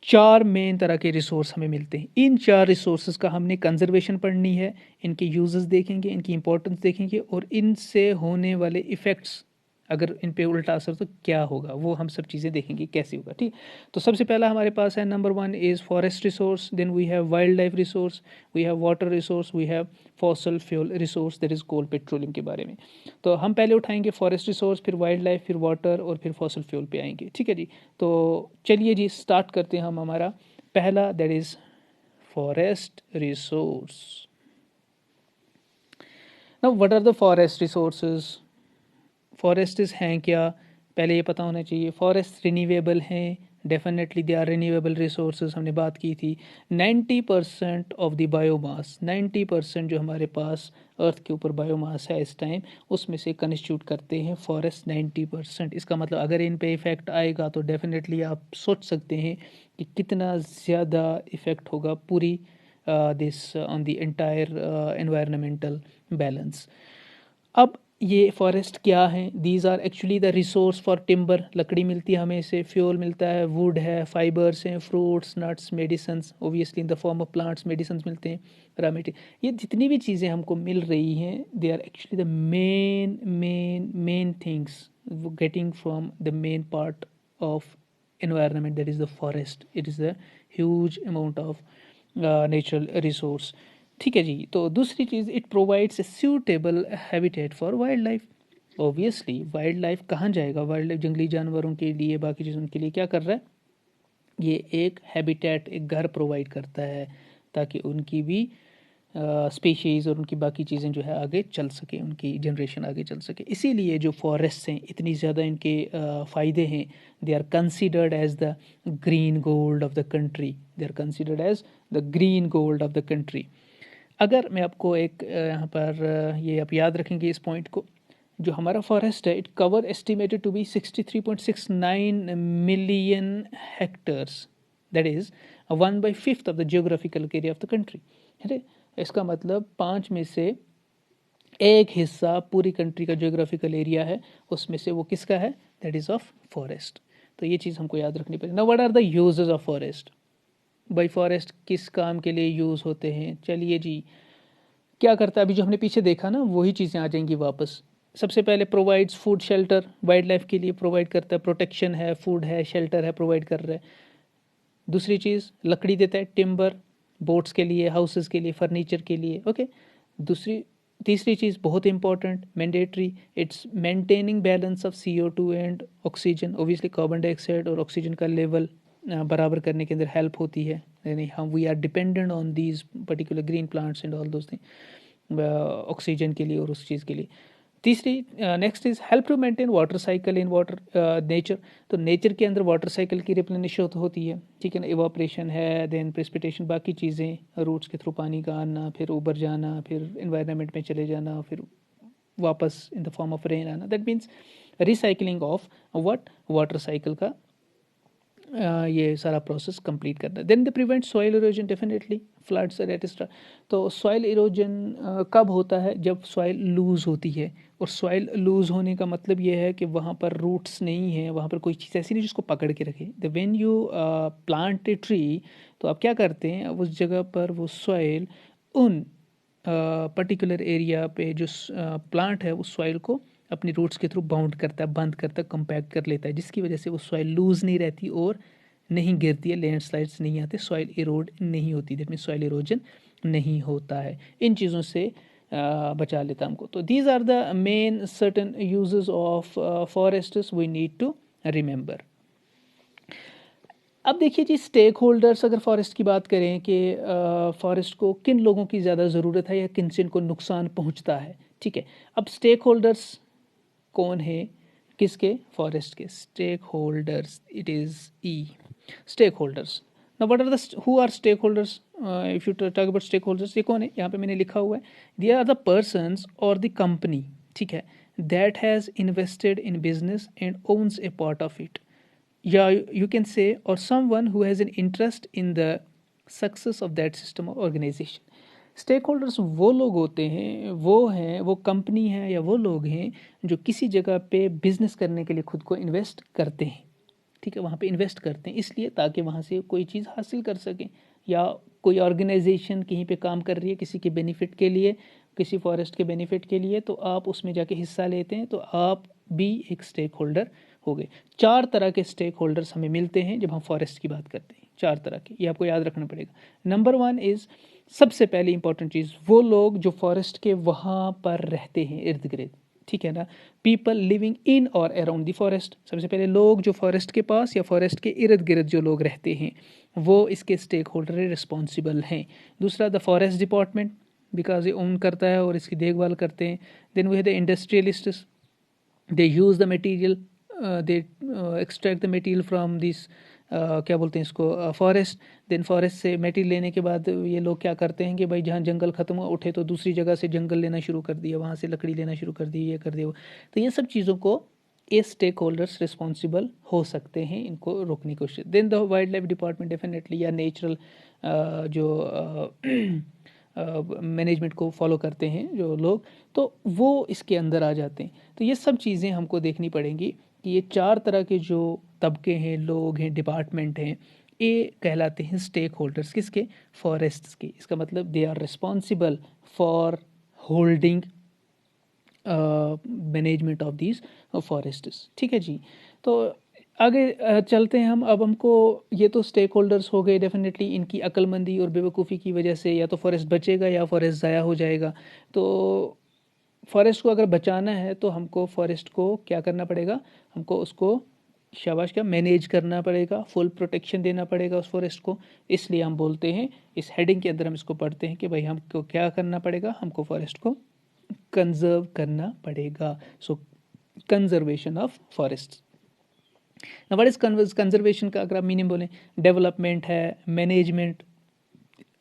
4 मेन तरह के रिसोर्स हमें मिलते हैं। इन 4 रिसोर्सेज का हमने कंजर्वेशन पढ़नी है, इनके यूजेस देखेंगे, इनकी इंपॉर्टेंस देखेंगे, और इनसे होने वाले इफ़ेक्ट्स, अगर इन पे उल्टा असर तो क्या होगा, वो हम सब चीज़ें देखेंगे कैसे होगा, ठीक। तो सबसे पहला हमारे पास है, number 1 is forest resource, then we have wild life resource, we have water resource, we have fossil fuel resource, that is coal, petroleum के बारे में। तो हम पहले उठाएंगे फॉरेस्ट रिसोर्स, फिर वाइल्ड लाइफ, फिर वाटर, और फिर फॉसल फ्यूल पे आएंगे, ठीक है जी। तो चलिए जी स्टार्ट करते हैं हम हमारा पहला, that is forest resource. Now what are the forest resources, forests हैं क्या, पहले ये पता होना चाहिए। फॉरेस्ट रिन्यूएबल हैं, definitely they are renewable resources, हमने बात की थी। 90% ऑफ द बायोमास, 90% जो हमारे पास अर्थ के ऊपर बायोमास है इस टाइम, उसमें से कंस्टिट्यूट करते हैं फॉरेस्ट 90%। इसका मतलब अगर इन पे इफ़ेक्ट आएगा तो डेफिनेटली आप सोच सकते हैं कि कितना ज़्यादा इफ़ेक्ट होगा पूरी this on the entire environmental balance. अब ये फॉरेस्ट क्या है? These are actually the resource for timber, लकड़ी मिलती है हमें, इससे फ्यूल मिलता है, वुड है, फाइबर्स हैं, fruits, nuts, medicines, obviously in the form of plants medicines मिलते हैं, रा मटेरियल। ये जितनी भी चीज़ें हमको मिल रही हैं, they are actually the main things getting from the main part of environment, that is the forest. It is a huge amount of natural resource. ठीक है जी। तो दूसरी चीज़, it provides a suitable habitat for wild life. Obviously wild life कहाँ जाएगा? वाइल्ड लाइफ जंगली जानवरों के लिए, बाकी चीज़ों के लिए क्या कर रहा है? ये एक हैबिटेट, एक घर प्रोवाइड करता है ताकि उनकी भी स्पीशीज़ और उनकी बाकी चीज़ें जो है आगे चल सके, उनकी जनरेशन आगे चल सके। इसीलिए जो फॉरेस्ट हैं इतनी ज़्यादा इनके फ़ायदे हैं। They are considered as the green gold of the country, they are considered as the green gold of the country. अगर मैं आपको एक यहाँ पर ये आप याद रखेंगे इस पॉइंट को, जो हमारा फॉरेस्ट है, it cover estimated to be 63.69 million hectares, that is 1/5 of the geographical area of the country. है, इसका मतलब 5 में से एक हिस्सा पूरी कंट्री का जियोग्राफिकल एरिया है, उसमें से वो किसका है? That is of forest. तो ये चीज़ हमको याद रखनी पड़ेगी। Now what are the uses of forest? भाई फॉरेस्ट किस काम के लिए यूज़ होते हैं? चलिए जी, क्या करता है? अभी जो हमने पीछे देखा ना, वही चीज़ें आ जाएंगी वापस। सबसे पहले provides food shelter, wild life के लिए प्रोवाइड करता है, प्रोटेक्शन है, फूड है, शेल्टर है, प्रोवाइड कर रहा है। दूसरी चीज़, लकड़ी देता है, टिम्बर, बोट्स के लिए, हाउसेस के लिए, फर्नीचर के लिए। ओके। तीसरी चीज़ बहुत important, mandatory, it's maintaining balance of CO2 and oxygen. Obviously carbon dioxide और ऑक्सीजन का लेवल बराबर करने के अंदर हेल्प होती है, यानी हम we are dependent on these particular green plants and all those thing, oxygen के लिए और उस चीज़ के लिए। तीसरी, next is help to maintain water cycle in water nature. तो नेचर के अंदर वाटर साइकिल की रिप्लेनिश होती है, ठीक है ना। इवापरेशन है, देन प्रेसिपिटेशन, बाकी चीज़ें, रूट्स के थ्रू पानी का आना, फिर ऊपर जाना, फिर इन्वायरमेंट में चले जाना, फिर वापस in the form of rain आना। That means recycling of what? Water cycle का ये सारा प्रोसेस कंप्लीट करना है। Then the prevent soil erosion, definitely floods etcetera. तो सॉइल इरोजन कब होता है? जब सॉइल लूज़ होती है। और सॉइल लूज़ होने का मतलब ये है कि वहाँ पर रूट्स नहीं है, वहाँ पर कोई चीज़ ऐसी नहीं जिसको पकड़ के रखे। The when you plant a tree, तो आप क्या करते हैं? उस जगह पर वो सॉइल उन पर्टिकुलर एरिया पे जो प्लांट है उस सॉइल को अपनी रूट्स के थ्रू बाउंड करता है, बंद करता है, कंपैक्ट कर लेता है, जिसकी वजह से वो सॉइल लूज़ नहीं रहती और नहीं गिरती है, लैंडस्लाइड्स नहीं आते, सॉइल इरोड नहीं होती, दैट मीन सॉइल इरोजन नहीं होता है। इन चीज़ों से बचा लेता हमको। तो these are the main certain uses of forests we need to remember. अब देखिए जी, स्टेक होल्डर्स, अगर फॉरेस्ट की बात करें कि फॉरेस्ट को किन लोगों की ज़्यादा ज़रूरत है या किन से इनको नुकसान पहुंचता है, ठीक है। अब स्टेक होल्डर्स कौन है? किसके? फॉरेस्ट के। Stakeholders, it is uh, stakeholders. Now what are the who are stakeholders? If you talk about stakeholders, ये कौन है? यहाँ पे मैंने लिखा हुआ है, दे आर द पर्सन्स और द कंपनी, ठीक है, that has invested in business and owns a part of it, या you can say or someone who has an interest in the success of that system or organization. Stakeholders वो लोग होते हैं, वो कंपनी है या वो लोग हैं जो किसी जगह पे बिजनेस करने के लिए खुद को इन्वेस्ट करते हैं, ठीक है। वहाँ पे इन्वेस्ट करते हैं इसलिए ताकि वहाँ से कोई चीज़ हासिल कर सकें, या कोई ऑर्गेनाइजेशन कहीं पे काम कर रही है किसी के बेनिफिट के लिए, किसी फॉरेस्ट के बेनिफिट के लिए, तो आप उसमें जाके हिस्सा लेते हैं, तो आप भी एक स्टेक होल्डर हो गए। 4 तरह के स्टेक होल्डर्स हमें मिलते हैं जब हम फॉरेस्ट की बात करते हैं, 4 तरह के, ये आपको याद रखना पड़ेगा। नंबर 1 इज़, सबसे पहली इंपॉर्टेंट चीज़, वो लोग जो फॉरेस्ट के वहाँ पर रहते हैं इर्द गिर्द, ठीक है ना। पीपल लिविंग इन और अराउंड द फॉरेस्ट, सबसे पहले लोग जो फॉरेस्ट के पास या फॉरेस्ट के इर्द गिर्द जो लोग रहते हैं वो इसके स्टेक होल्डर रिस्पॉन्सिबल हैं। दूसरा, द फॉरेस्ट डिपार्टमेंट, बिकॉज ये ओन करता है और इसकी देखभाल करते हैं। Then we have the industrialists, they use the material, they extract the material from these क्या बोलते हैं इसको, फॉरेस्ट। देन फॉरेस्ट से मेटीरियल लेने के बाद ये लोग क्या करते हैं कि भाई जहाँ जंगल खत्म हो उठे तो दूसरी जगह से जंगल लेना शुरू कर दिया, वहाँ से लकड़ी लेना शुरू कर दी, ये कर दिया। तो ये सब चीज़ों को ये स्टेक होल्डर्स रिस्पॉन्सिबल हो सकते हैं इनको रोकने की कोशिश। Then the wild life department definitely, या नेचुरल जो मैनेजमेंट को फॉलो करते हैं जो लोग, तो वो इसके अंदर आ जाते हैं। तो ये सब चीज़ें हमको देखनी पड़ेंगी कि ये 4 तरह के जो तबके हैं, लोग हैं, डिपार्टमेंट हैं, ये कहलाते हैं स्टेक होल्डर्स। किसके? फॉरेस्ट्स के। इसका मतलब they are responsible for holding management of these forests. ठीक है जी। तो आगे चलते हैं हम। अब हमको ये तो स्टेक होल्डर्स हो गए, डेफिनेटली इनकी अक्लमंदी और बेवकूफ़ी की वजह से या तो फॉरेस्ट बचेगा या फॉरेस्ट ज़ाया हो जाएगा। तो फॉरेस्ट को अगर बचाना है तो हमको फॉरेस्ट को क्या करना पड़ेगा, हमको उसको शाबाश क्या मैनेज करना पड़ेगा, फुल प्रोटेक्शन देना पड़ेगा उस फॉरेस्ट को। इसलिए हम बोलते हैं, इस हेडिंग के अंदर हम इसको पढ़ते हैं कि भाई हमको क्या करना पड़ेगा, हमको फॉरेस्ट को कंजर्व करना पड़ेगा। So conservation of forest. What is conservation का अगर आप मीनिंग बोलें, डेवलपमेंट है, मैनेजमेंट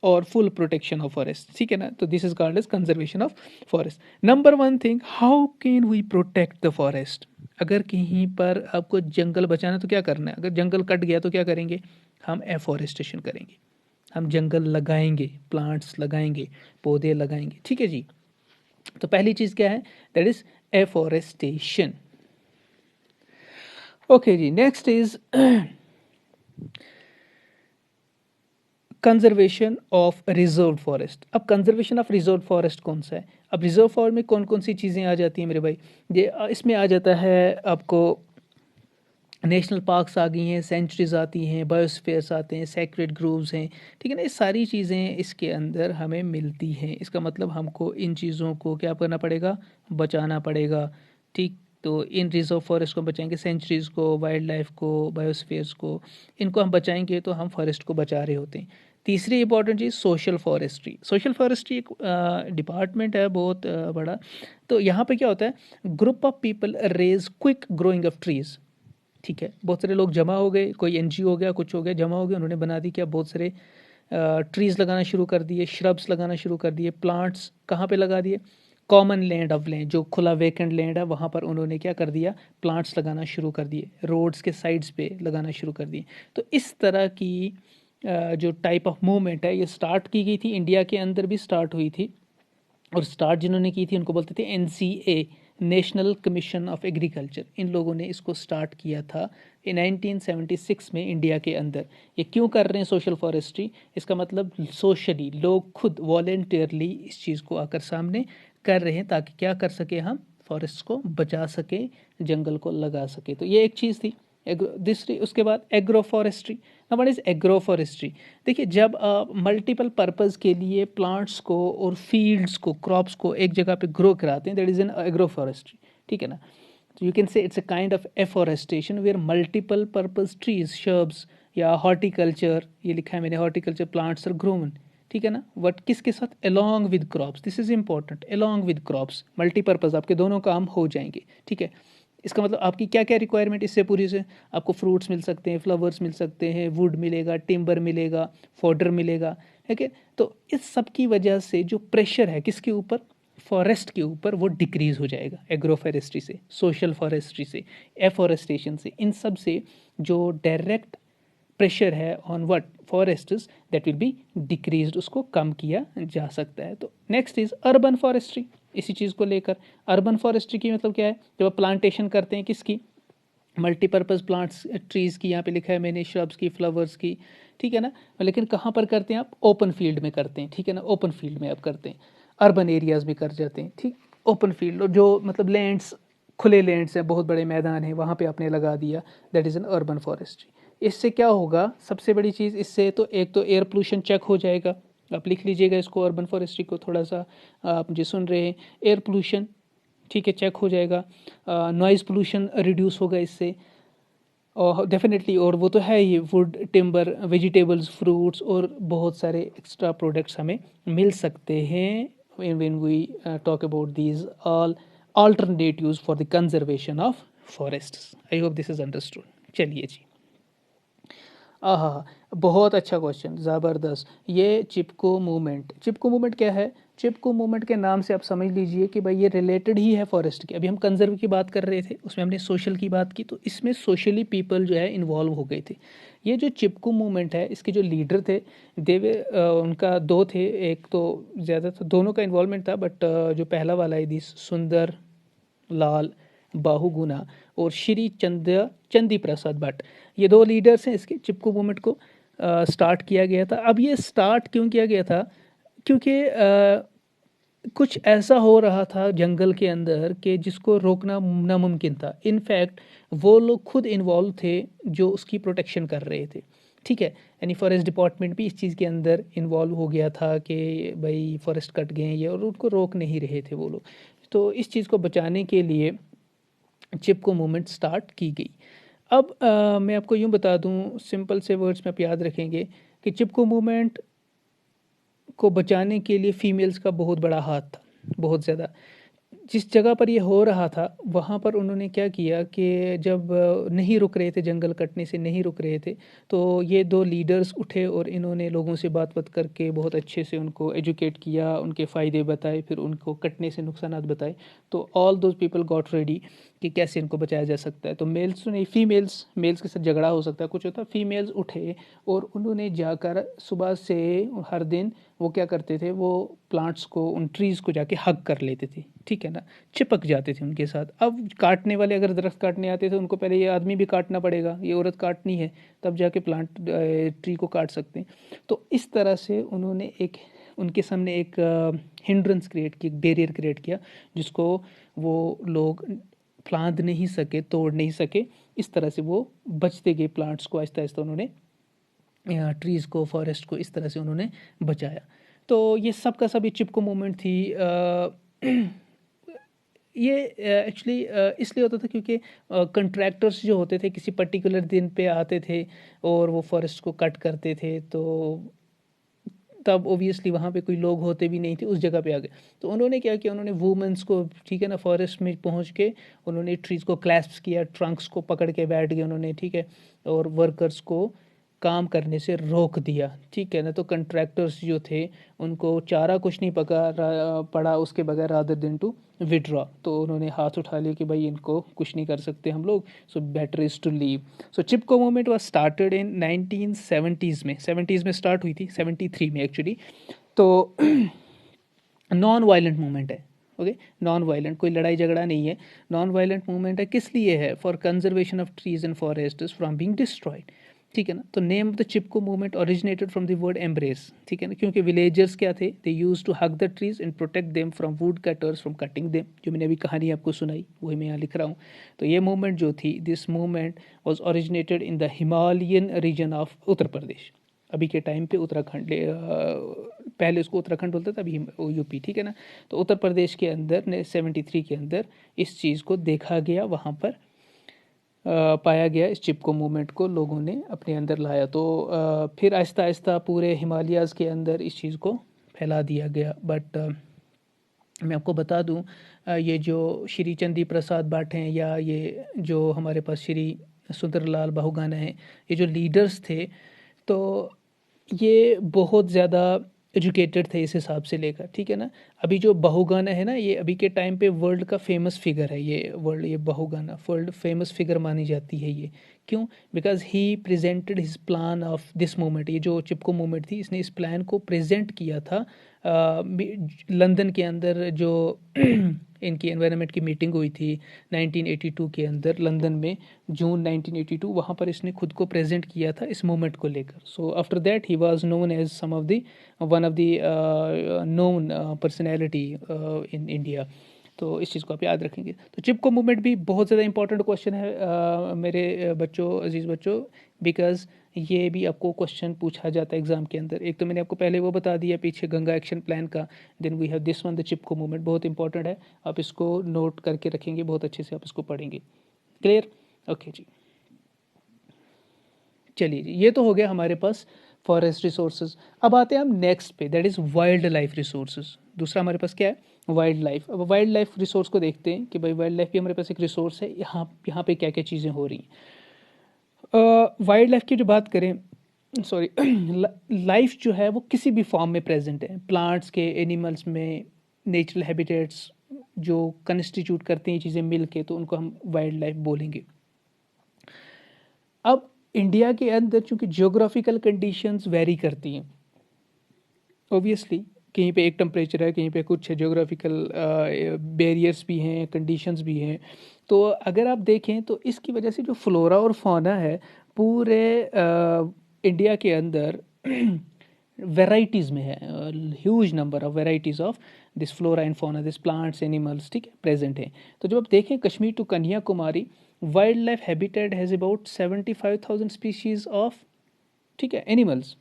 और फुल प्रोटेक्शन ऑफ फॉरेस्ट। ठीक है ना। तो this is called as conservation of forest. Number 1 thing, how can we protect the forest. अगर कहीं पर आपको जंगल बचाना तो क्या करना है, अगर जंगल कट गया तो क्या करेंगे, हम एफॉरेस्टेशन करेंगे, हम जंगल लगाएंगे, प्लांट्स लगाएंगे, पौधे लगाएंगे। ठीक है जी। तो पहली चीज़ क्या है, दैट इज एफॉरेस्टेशन। ओके जी। Next is conservation of reserve forest. अब कंजर्वेशन ऑफ रिजर्व फॉरेस्ट कौन सा है, अब रिजर्व फॉरेस्ट में कौन कौन सी चीज़ें आ जाती हैं मेरे भाई, ये इसमें आ जाता है आपको नेशनल पार्क्स आ गई हैं, सेंचुरीज आती हैं, बायोस्फीयर्स आते हैं, सेक्रेड ग्रोव्स हैं। ठीक है ना। ये सारी चीज़ें इसके अंदर हमें मिलती हैं। इसका मतलब हमको इन चीज़ों को क्या करना पड़ेगा, बचाना पड़ेगा। ठीक। तो इन रिजर्व फॉरेस्ट को बचाएंगे, सेंचुरीज़ को, वाइल्ड लाइफ को, बायोस्फीयर्स को, इनको हम बचाएंगे तो हम फॉरेस्ट को बचा रहे होते हैं। तीसरी इंपॉर्टेंट चीज़ सोशल फॉरेस्ट्री। सोशल फॉरेस्ट्री एक डिपार्टमेंट है बहुत बड़ा। तो यहाँ पे क्या होता है, group of people raise quick growing of trees. ठीक है। बहुत सारे लोग जमा हो गए, कोई एनजीओ हो गया, कुछ हो गया, जमा हो गए, उन्होंने बना दी क्या, बहुत सारे ट्रीज़ लगाना शुरू कर दिए, श्रब्स लगाना शुरू कर दिए, प्लांट्स कहाँ पे लगा दिए, कॉमन लैंड ऑफ लैंड, जो खुला वेकेंट लैंड है वहाँ पर उन्होंने क्या कर दिया, प्लांट्स लगाना शुरू कर दिए, रोड्स के साइड्स पे लगाना शुरू कर दिए। तो इस तरह की जो टाइप ऑफ मूवमेंट है ये स्टार्ट की गई थी, इंडिया के अंदर भी स्टार्ट हुई थी। और स्टार्ट जिन्होंने की थी उनको बोलते थे NCA, national commission of agriculture. इन लोगों ने इसको स्टार्ट किया था 1976 में इंडिया के अंदर। ये क्यों कर रहे हैं सोशल फॉरेस्ट्री, इसका मतलब सोशली लोग खुद वॉलेंटियरली इस चीज़ को आकर सामने कर रहे हैं ताकि क्या कर सके, हम फॉरेस्ट को बचा सके, जंगल को लगा सके। तो ये एक चीज़ थी। दूसरी, उसके बाद agro forestry. Now what is agro forestry. देखिए, जब आप मल्टीपल पर्पस के लिए प्लांट्स को और फील्ड्स को, क्रॉप्स को एक जगह पे ग्रो कराते हैं, that is an agro forestry. ठीक है ना। तो you can say it's a kind of afforestation where multiple purpose trees, shrubs या हॉर्टिकल्चर, ये लिखा है मैंने, हॉर्टिकल्चर प्लांट्स आर ग्रोन। ठीक है ना। बट किसके साथ, along with crops, this is important, along with crops, multipurpose, आपके दोनों काम हो जाएंगे। ठीक है। इसका मतलब आपकी क्या क्या रिक्वायरमेंट इससे पूरी से, आपको फ्रूट्स मिल सकते हैं, फ्लावर्स मिल सकते हैं, वुड मिलेगा, टिम्बर मिलेगा, फॉडर मिलेगा। ठीक है। तो इस सब की वजह से जो प्रेशर है किसके ऊपर, फॉरेस्ट के ऊपर, वो डिक्रीज हो जाएगा एग्रो फॉरेस्ट्री से, सोशल फॉरेस्ट्री से, एफॉरेस्टेशन से, इन सब से जो डायरेक्ट प्रेशर है on what forests, that will be decreased, उसको कम किया जा सकता है। तो नेक्स्ट इज अर्बन फॉरेस्ट्री। इसी चीज़ को लेकर अर्बन फॉरेस्ट्री की मतलब क्या है, जब आप प्लांटेशन करते हैं किसकी, मल्टीपर्पज़ प्लांट्स, ट्रीज़ की, यहाँ पे लिखा है मैंने, श्रब्स की, फ्लावर्स की। ठीक है ना। लेकिन कहाँ पर करते हैं आप, ओपन फील्ड में करते हैं। ठीक है ना। ओपन फील्ड में आप करते हैं, अर्बन एरियाज़ में कर जाते हैं। ठीक। ओपन फील्ड, और जो मतलब लैंड्स, खुले लैंड्स हैं, बहुत बड़े मैदान हैं, वहाँ पे आपने लगा दिया, that is an urban forestry. इससे क्या होगा, सबसे बड़ी चीज़ इससे, तो एक तो एयर पोल्यूशन चेक हो जाएगा। आप लिख लीजिएगा इसको, अर्बन फॉरेस्ट्री को थोड़ा सा, आप मुझे सुन रहे हैं, एयर पोल्यूशन, ठीक है, चेक हो जाएगा। नॉइज़ पोल्यूशन रिड्यूस होगा इससे, और डेफिनेटली, और वो तो है ही, वुड, टिम्बर, वेजिटेबल्स, फ्रूट्स और बहुत सारे एक्स्ट्रा प्रोडक्ट्स हमें मिल सकते हैं when we talk about these all alternatives for the conservation of forests. I hope this is understood. चलिए जी। आहा, बहुत अच्छा क्वेश्चन, ज़बरदस्त। ये चिपको मूवमेंट, चिपको मूवमेंट क्या है? चिपको मूवमेंट के नाम से आप समझ लीजिए कि भाई ये रिलेटेड ही है फॉरेस्ट की। अभी हम कंजर्व की बात कर रहे थे, उसमें हमने सोशल की बात की, तो इसमें सोशली पीपल जो है इन्वॉल्व हो गए थे। ये जो चिपको मूवमेंट है, इसके जो लीडर थे देवे, उनका दो थे, एक तो ज़्यादा तो दोनों का इन्वॉल्वमेंट था, बट जो पहला वाला है दिस सुंदर लाल बाहुगुना और श्री चंदी प्रसाद भट्ट, ये दो लीडर्स हैं। इसके चिपको मूवमेंट को स्टार्ट किया गया था। अब ये स्टार्ट क्यों किया गया था? क्योंकि कुछ ऐसा हो रहा था जंगल के अंदर कि जिसको रोकना नामुमकिन था। इनफैक्ट वो लोग खुद इन्वॉल्व थे जो उसकी प्रोटेक्शन कर रहे थे, ठीक है। यानी फॉरेस्ट डिपार्टमेंट भी इस चीज़ के अंदर इन्वॉल्व हो गया था कि भाई फॉरेस्ट कट गए हैं ये, और उनको रोक नहीं रहे थे वो लोग। तो इस चीज़ को बचाने के लिए चिपको मूवमेंट स्टार्ट की गई। अब मैं आपको यूँ बता दूँ, सिंपल से वर्ड्स में आप याद रखेंगे कि चिपको मूवमेंट को बचाने के लिए फीमेल्स का बहुत बड़ा हाथ था, बहुत ज़्यादा। जिस जगह पर ये हो रहा था वहाँ पर उन्होंने क्या किया कि जब नहीं रुक रहे थे, जंगल कटने से नहीं रुक रहे थे, तो ये दो लीडर्स उठे और इन्होंने लोगों से बात करके बहुत अच्छे से उनको एजुकेट किया, उनके फ़ायदे बताए, फिर उनको कटने से नुकसानात बताए। तो all those people got ready कि कैसे इनको बचाया जा सकता है। तो मेल्स तो नहीं, फीमेल्स, मेल्स के साथ झगड़ा हो सकता है, कुछ होता है। फीमेल्स उठे और उन्होंने जाकर सुबह से हर दिन वो क्या करते थे, वो प्लांट्स को, उन ट्रीज़ को जाके हग कर लेते थे, ठीक है ना, चिपक जाते थे उनके साथ। अब काटने वाले अगर दरख्त काटने आते थे, उनको पहले ये आदमी भी काटना पड़ेगा, ये औरत काटनी है, तब जाके प्लांट ट्री को काट सकते हैं। तो इस तरह से उन्होंने एक, उनके सामने एक हिंड्रेंस क्रिएट की, एक बैरियर क्रिएट किया, जिसको वो लोग फांद नहीं सके, तोड़ नहीं सके। इस तरह से वो बचते गए, प्लांट्स को आहिस्ता आहिस्ता उन्होंने, ट्रीज़ को, फॉरेस्ट को इस तरह से उन्होंने बचाया। तो ये सब का सब ये चिपको मूवमेंट थी। ये एक्चुअली इसलिए होता था क्योंकि कंट्रैक्टर्स जो होते थे किसी पर्टिकुलर दिन पे आते थे और वो फॉरेस्ट को कट करते थे, तो तब ओबियसली वहाँ पे कोई लोग होते भी नहीं थे, उस जगह पे आ गए। तो उन्होंने क्या किया, उन्होंने वुमेंस को, ठीक है ना, फॉरेस्ट में पहुँच के उन्होंने ट्रीज़ को क्लैस्प किया, ट्रंक्स को पकड़ के बैठ गए उन्होंने, ठीक है, और वर्कर्स को काम करने से रोक दिया, ठीक है ना। तो कंट्रैक्टर्स जो थे उनको चारा कुछ नहीं पड़ा उसके बगैर, रादर देन टू विड्रॉ। तो उन्होंने हाथ उठा लिया कि भाई इनको कुछ नहीं कर सकते हम लोग, so better is to leave. So Chipko movement was started in 1970s में, 70s में स्टार्ट हुई थी, 73 में एक्चुअली। तो नॉन वायलेंट मूवमेंट है, ओके, नॉन वायलेंट, कोई लड़ाई झगड़ा नहीं है, नॉन वायलेंट मूवमेंट है। किस लिए है? For conservation of trees and forest from being destroyed, ठीक है ना। तो name of the Chipko movement originated from the word embrace, ठीक है ना, क्योंकि विलेजर्स क्या थे, they use to hug the trees and protect them from wood cutters from cutting them. जो मैंने अभी कहानी आपको सुनाई वही मैं यहाँ लिख रहा हूँ। तो ये मूवमेंट जो थी, this movement was originated in the Himalayan region of Uttar Pradesh. अभी के टाइम पे उत्तराखंड, पहले उसको उत्तराखंड बोलता था, अभी यूपी, ठीक है ना। तो उत्तर प्रदेश के अंदर ने 73 के अंदर इस चीज़ को देखा गया, वहाँ पर पाया गया, इस चिपको मूवमेंट को लोगों ने अपने अंदर लाया। तो फिर आहिस्ता आहिस्ता पूरे हिमालयाज़ के अंदर इस चीज़ को फैला दिया गया। बट मैं आपको बता दूं, ये जो श्री चंदी प्रसाद भट्ट हैं, या ये जो हमारे पास श्री सुंदरलाल बहुगुणा हैं, ये जो लीडर्स थे, तो ये बहुत ज़्यादा एजुकेटेड थे इस हिसाब से लेकर, ठीक है ना। अभी जो बहुगुणा है ना, ये अभी के टाइम पे वर्ल्ड का फेमस फिगर है, ये वर्ल्ड, ये बहुगुणा वर्ल्ड फेमस फिगर मानी जाती है ये। क्यों? Because he presented his plan of this movement. ये जो चिपको मूवमेंट थी, इसने इस प्लान को प्रेजेंट किया था लंदन के अंदर, जो इनकी एनवायरनमेंट की मीटिंग हुई थी 1982 के अंदर लंदन में, जून 1982, वहाँ पर इसने खुद को प्रेजेंट किया था इस मूवमेंट को लेकर। So after that he was known as some of the one of the known personality in India. तो इस चीज़ को आप याद रखेंगे। तो चिपको मूवमेंट भी बहुत ज़्यादा इंपॉर्टेंट क्वेश्चन है मेरे बच्चों, अजीज़ बच्चों, बिकॉज ये भी आपको क्वेश्चन पूछा जाता है एग्जाम के अंदर। एक तो मैंने आपको पहले वो बता दिया पीछे गंगा एक्शन प्लान का, then we have this one, the Chipko movement, बहुत इंपॉर्टेंट है, आप इसको नोट करके रखेंगे, बहुत अच्छे से आप इसको पढ़ेंगे। क्लियर? ओके जी, चलिए जी, ये तो हो गया हमारे पास फॉरेस्ट रिसोर्सेज। अब आते हैं हम नेक्स्ट पे, that is wild life resources. दूसरा हमारे पास क्या है? Wild life. अब वाइल्ड लाइफ रिसोर्स को देखते हैं कि भाई वाइल्ड लाइफ भी हमारे पास एक रिसोर्स है, यहाँ यहाँ पे क्या क्या चीज़ें हो रही हैं। वाइल्ड लाइफ की जो बात करें, सॉरी, लाइफ जो है वो किसी भी फॉर्म में प्रेजेंट है, प्लांट्स के, एनिमल्स में, नेचुरल हैबिटेट्स जो कंस्टिट्यूट करते हैं चीज़ें मिल के, तो उनको हम वाइल्ड लाइफ बोलेंगे। अब इंडिया के अंदर चूंकि जियोग्राफिकल कंडीशंस वेरी करती हैं, ऑब्वियसली कहीं पे एक टेम्परेचर है, कहीं पे कुछ है, जियोग्राफिकल बैरियर्स भी हैं, कंडीशंस भी हैं। तो अगर आप देखें तो इसकी वजह से जो फ्लोरा और फौना है पूरे इंडिया के अंदर वेराइटीज़ में है, huge number of varieties of this flora and fauna, this plants, animals, ठीक है, प्रेजेंट है। तो जब आप देखें Kashmir to Kanyakumari, wild life habitat has about 75,000 species of, ठीक है, एनिमल्स,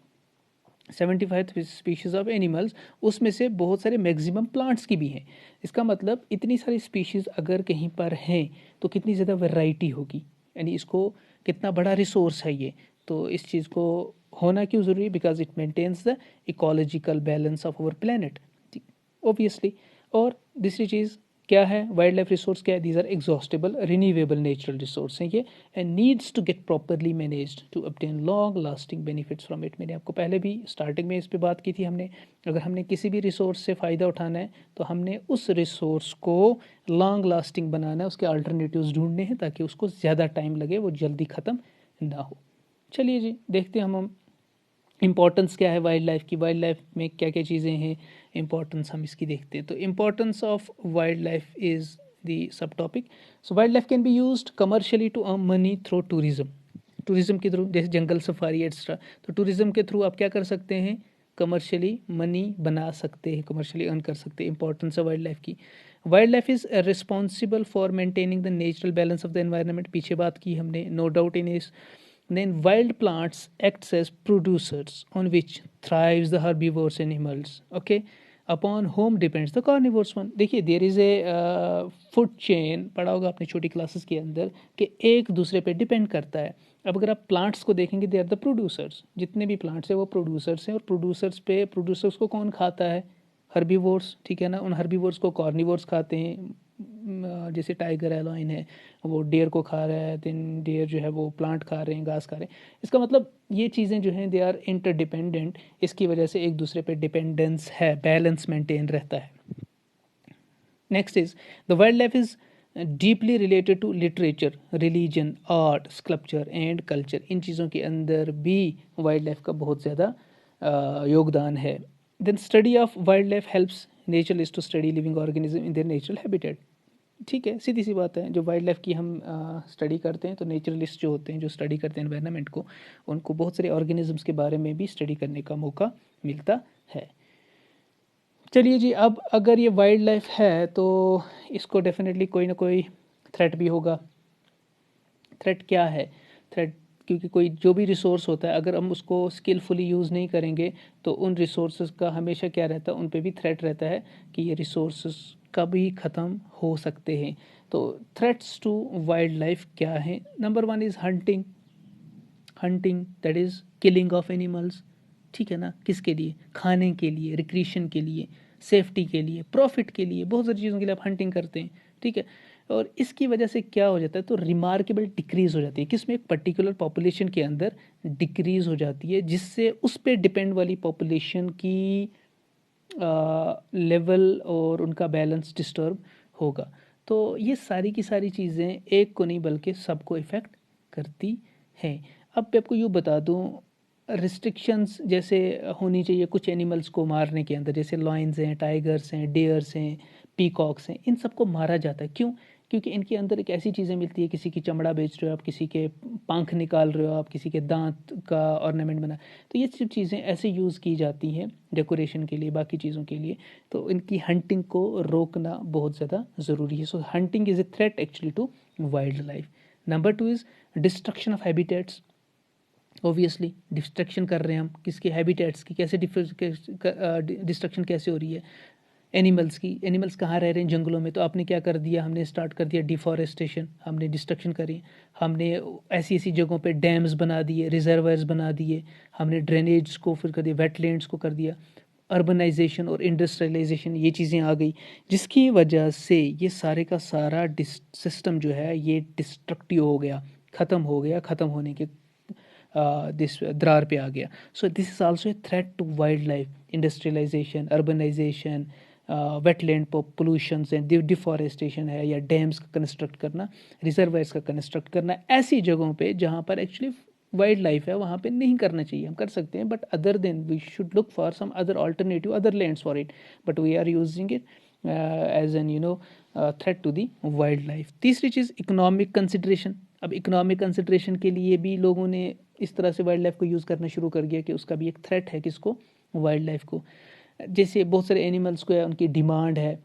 75 स्पीशीज़ ऑफ एनिमल्स, उसमें से बहुत सारे मैक्सिमम प्लांट्स की भी हैं। इसका मतलब इतनी सारी स्पीशीज़ अगर कहीं पर हैं तो कितनी ज़्यादा वैरायटी होगी, यानी इसको कितना बड़ा रिसोर्स है ये। तो इस चीज़ को होना क्यों ज़रूरी है? Because it maintains the ecological balance of our planet, obviously. और दूसरी चीज़ क्या है, वाइल्ड लाइफ रिसोर्स क्या है? These are exhaustible renewable natural resource हैं ये, and needs to get properly managed to obtain long lasting benefits from it. मैंने आपको पहले भी स्टार्टिंग में इस पे बात की थी हमने, अगर हमने किसी भी रिसोर्स से फ़ायदा उठाना है तो हमने उस रिसोर्स को लॉन्ग लास्टिंग बनाना है, उसके अल्टरनेटिव्स ढूंढने हैं ताकि उसको ज़्यादा टाइम लगे, वो जल्दी ख़त्म ना हो। चलिए जी, देखते हैं हम इम्पोर्टेंस क्या है वाइल्ड लाइफ की, वाइल्ड लाइफ में क्या क्या चीज़ें हैं, इम्पोर्टेंस हम इसकी देखते हैं। तो importance of wild life is the sub topic. So wild life can be used commercially to earn money through tourism, tourism के थ्रू, जैसे जंगल सफारी एक्स्ट्रा। तो टूरिज्म के थ्रू आप क्या कर सकते हैं? कमर्शियली मनी बना सकते हैं, कमर्शियली अर्न कर सकते हैं। इंपॉर्टेंस है वाइल्ड लाइफ की। Wild life is responsible for maintaining the natural balance of the environment, पीछे बात की हमने, नो डाउट इन इस। Then wild plants acts as producers on which thrives the herbivores animals. Okay, upon whom depends the carnivores one. देखिए there is a food chain, पढ़ा होगा आपने छोटी क्लासेस के अंदर, कि एक दूसरे पे डिपेंड करता है। अब अगर आप प्लांट्स को देखेंगे, दे आर द प्रोड्यूसर्स, जितने भी प्लांट्स हैं वो प्रोड्यूसर्स हैं, और प्रोड्यूसर्स पे, प्रोड्यूसर्स को कौन खाता है? हर्बीवोर्स, ठीक है ना। उन हर्बीवोर्स को कार्निवोर्स खाते हैं, जैसे टाइगर है, लायन है, वो डेयर को खा रहा है, देन डेयर जो है वो प्लांट खा रहे हैं, घास खा रहे हैं। इसका मतलब ये चीज़ें जो हैं दे आर इंटरडिपेंडेंट, इसकी वजह से एक दूसरे पे डिपेंडेंस है, बैलेंस मेंटेन रहता है। Next is the wild life is deeply related to literature, religion, art, sculpture and culture. इन चीज़ों के अंदर भी वाइल्ड लाइफ का बहुत ज़्यादा योगदान है। Then study of wild life helps naturalist to study living organism in their natural habitat. ठीक है, सीधी सी बात है, जो वाइल्ड लाइफ की हम स्टडी करते हैं तो नेचुरलिस्ट जो होते हैं, जो स्टडी करते हैं एनवायरनमेंट को, उनको बहुत सारे ऑर्गेनिजम्स के बारे में भी स्टडी करने का मौका मिलता है। चलिए जी, अब अगर ये वाइल्ड लाइफ है तो इसको डेफिनेटली कोई ना कोई थ्रेट भी होगा। थ्रेट क्या है? थ्रेट, क्योंकि कोई जो भी रिसोर्स होता है अगर हम उसको स्किलफुली यूज़ नहीं करेंगे तो उन रिसोर्स का हमेशा क्या रहता है, उन पे भी थ्रेट रहता है कि ये रिसोर्स कभी ख़त्म हो सकते हैं। तो थ्रेट्स टू वाइल्ड लाइफ क्या है? Number one is hunting, hunting that is killing of animals, ठीक है ना। किसके लिए? खाने के लिए, रिक्रिएशन के लिए, सेफ्टी के लिए, प्रॉफिट के लिए, बहुत सारी चीज़ों के लिए आप हंटिंग करते हैं, ठीक है। और इसकी वजह से क्या हो जाता है, तो रिमार्केबल डिक्रीज़ हो जाती है, किसमें? एक पर्टिकुलर पॉपुलेशन के अंदर डिक्रीज़ हो जाती है, जिससे उस पर डिपेंड वाली पॉपुलेशन की लेवल और उनका बैलेंस डिस्टर्ब होगा। तो ये सारी की सारी चीज़ें एक को नहीं बल्कि सबको इफ़ेक्ट करती हैं। अब मैं आपको यूँ बता दूँ, रिस्ट्रिक्शंस जैसे होनी चाहिए कुछ एनिमल्स को मारने के अंदर, जैसे लॉयंस हैं, टाइगर्स हैं, डेयर्स हैं, पीकॉक्स हैं, इन सबको मारा जाता है। क्यों? क्योंकि इनके अंदर एक ऐसी चीज़ें मिलती है, किसी की चमड़ा बेच रहे हो आप, किसी के पंख निकाल रहे हो आप, किसी के दांत का ऑर्नामेंट बना, तो ये सब चीज़ें ऐसे यूज़ की जाती हैं डेकोरेशन के लिए, बाकी चीज़ों के लिए। तो इनकी हंटिंग को रोकना बहुत ज़्यादा ज़रूरी है। So hunting is a threat actually to wild life. Number two is destruction of habitats. Obviously destruction कर रहे हैं हम किसके? हैबिटेट्स की। कैसे डिस्ट्रक्शन कैसे हो रही है? एनिमल्स की। एनिमल्स कहाँ रह रहे हैं? जंगलों में। तो आपने क्या कर दिया? हमने स्टार्ट कर दिया डिफॉरेस्टेशन, हमने डिस्ट्रक्शन करी, हमने ऐसी ऐसी जगहों पे डैम्स बना दिए, रिजर्वायर्स बना दिए, हमने ड्रेनेज को फिर कर दिया, वेटलैंड्स को कर दिया, अर्बनाइजेशन और इंडस्ट्रियलाइजेशन, ये चीज़ें आ गई, जिसकी वजह से ये सारे का सारा सिस्टम जो है ये डिस्ट्रक्टिव हो गया, ख़त्म हो गया, ख़त्म होने के दिस दरार पे आ गया. So this is also a threat to wild life. Industrialization, urbanization, wetland pollution से डिफॉरेस्टेशन है, या डैम्स का कंस्ट्रक्ट करना, रिजर्वायर्स का कंस्ट्रक्ट करना, ऐसी जगहों पे जहाँ पर एक्चुअली वाइल्ड लाइफ है वहाँ पे नहीं करना चाहिए. हम कर सकते हैं, but other than we should look for some other alternative, other lands for it, but we are using it as an threat to the wild life. तीसरी चीज़ इकोनॉमिक कंसिड्रेशन. अब इकोनॉमिक कंसिड्रेशन के लिए भी लोगों ने इस तरह से वाइल्ड लाइफ को यूज़ करना शुरू कर दिया कि उसका भी एक थ्रेट है किसको, वाइल्ड लाइफ को. जैसे बहुत सारे एनिमल्स को है, उनकी डिमांड है,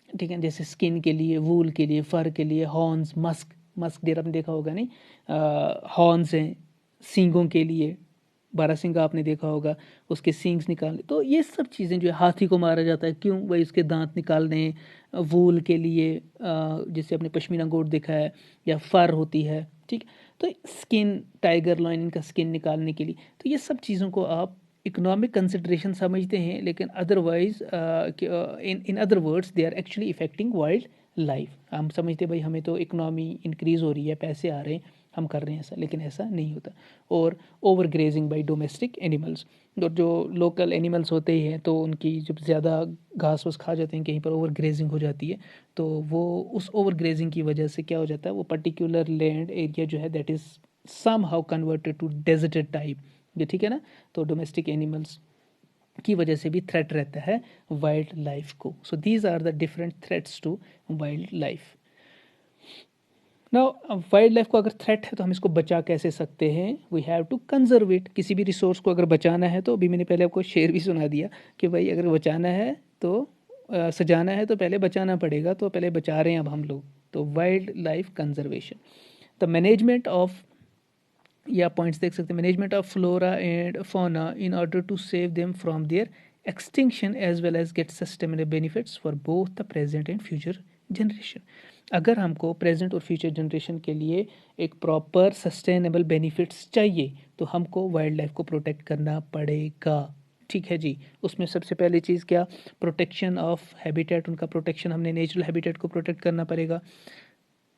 ठीक है, जैसे स्किन के लिए, वूल के लिए, फर के लिए, हॉर्न्स, मस्क डेयर आपने देखा होगा नहीं, हॉर्न्स हैं सींगों के लिए, बारहसिंगा आपने देखा होगा, उसके सींग्स निकालने. तो ये सब चीज़ें जो है, हाथी को मारा जाता है क्यों, वही उसके दांत निकालने, वूल के लिए, जैसे आपने पश्मीना गोट देखा है, या फर होती है, ठीक. तो स्किन, टाइगर लॉइन, इनका स्किन निकालने के लिए. तो ये सब चीज़ों को आप इकोनॉमिक कंसिड्रेशन समझते हैं, लेकिन otherwise in other words they are actually affecting wild life. हम समझते भाई हमें तो इकोनॉमी इंक्रीज़ हो रही है, पैसे आ रहे हैं, हम कर रहे हैं ऐसा, लेकिन ऐसा नहीं होता. और over grazing by domestic animals, जो लोकल एनिमल्स होते ही हैं, तो उनकी जब ज़्यादा घास वास खा जाते हैं, कहीं पर ओवर ग्रेजिंग हो जाती है, तो वो उस ओवर ग्रेजिंग की वजह से क्या हो जाता है, वो पर्टिकुलर लैंड एरिया जो है that is somehow converted to deserted type. ये ठीक है ना. तो डोमेस्टिक एनिमल्स की वजह से भी थ्रेट रहता है वाइल्ड लाइफ को. So these are the different threats to wild life. Now wild life को अगर थ्रेट है तो हम इसको बचा कैसे सकते हैं, we have to conserve it. किसी भी रिसोर्स को अगर बचाना है, तो अभी मैंने पहले आपको शेर भी सुना दिया कि भाई अगर बचाना है तो सजाना है तो पहले बचाना पड़ेगा, तो पहले बचा रहे हैं अब हम लोग. तो wild life conservation, the management of, या पॉइंट्स देख सकते हैं, management of flora and fauna in order to save them from their extinction as well as get sustainable benefits for both the present and future generation. अगर हमको प्रेजेंट और फ्यूचर जनरेशन के लिए एक प्रॉपर सस्टेनेबल बेनिफिट्स चाहिए, तो हमको वाइल्ड लाइफ को प्रोटेक्ट करना पड़ेगा. ठीक है जी. उसमें सबसे पहली चीज़ क्या, प्रोटेक्शन ऑफ हैबिटेट, उनका प्रोटेक्शन, हमने नेचुरल हैबिटेट को प्रोटेक्ट करना पड़ेगा.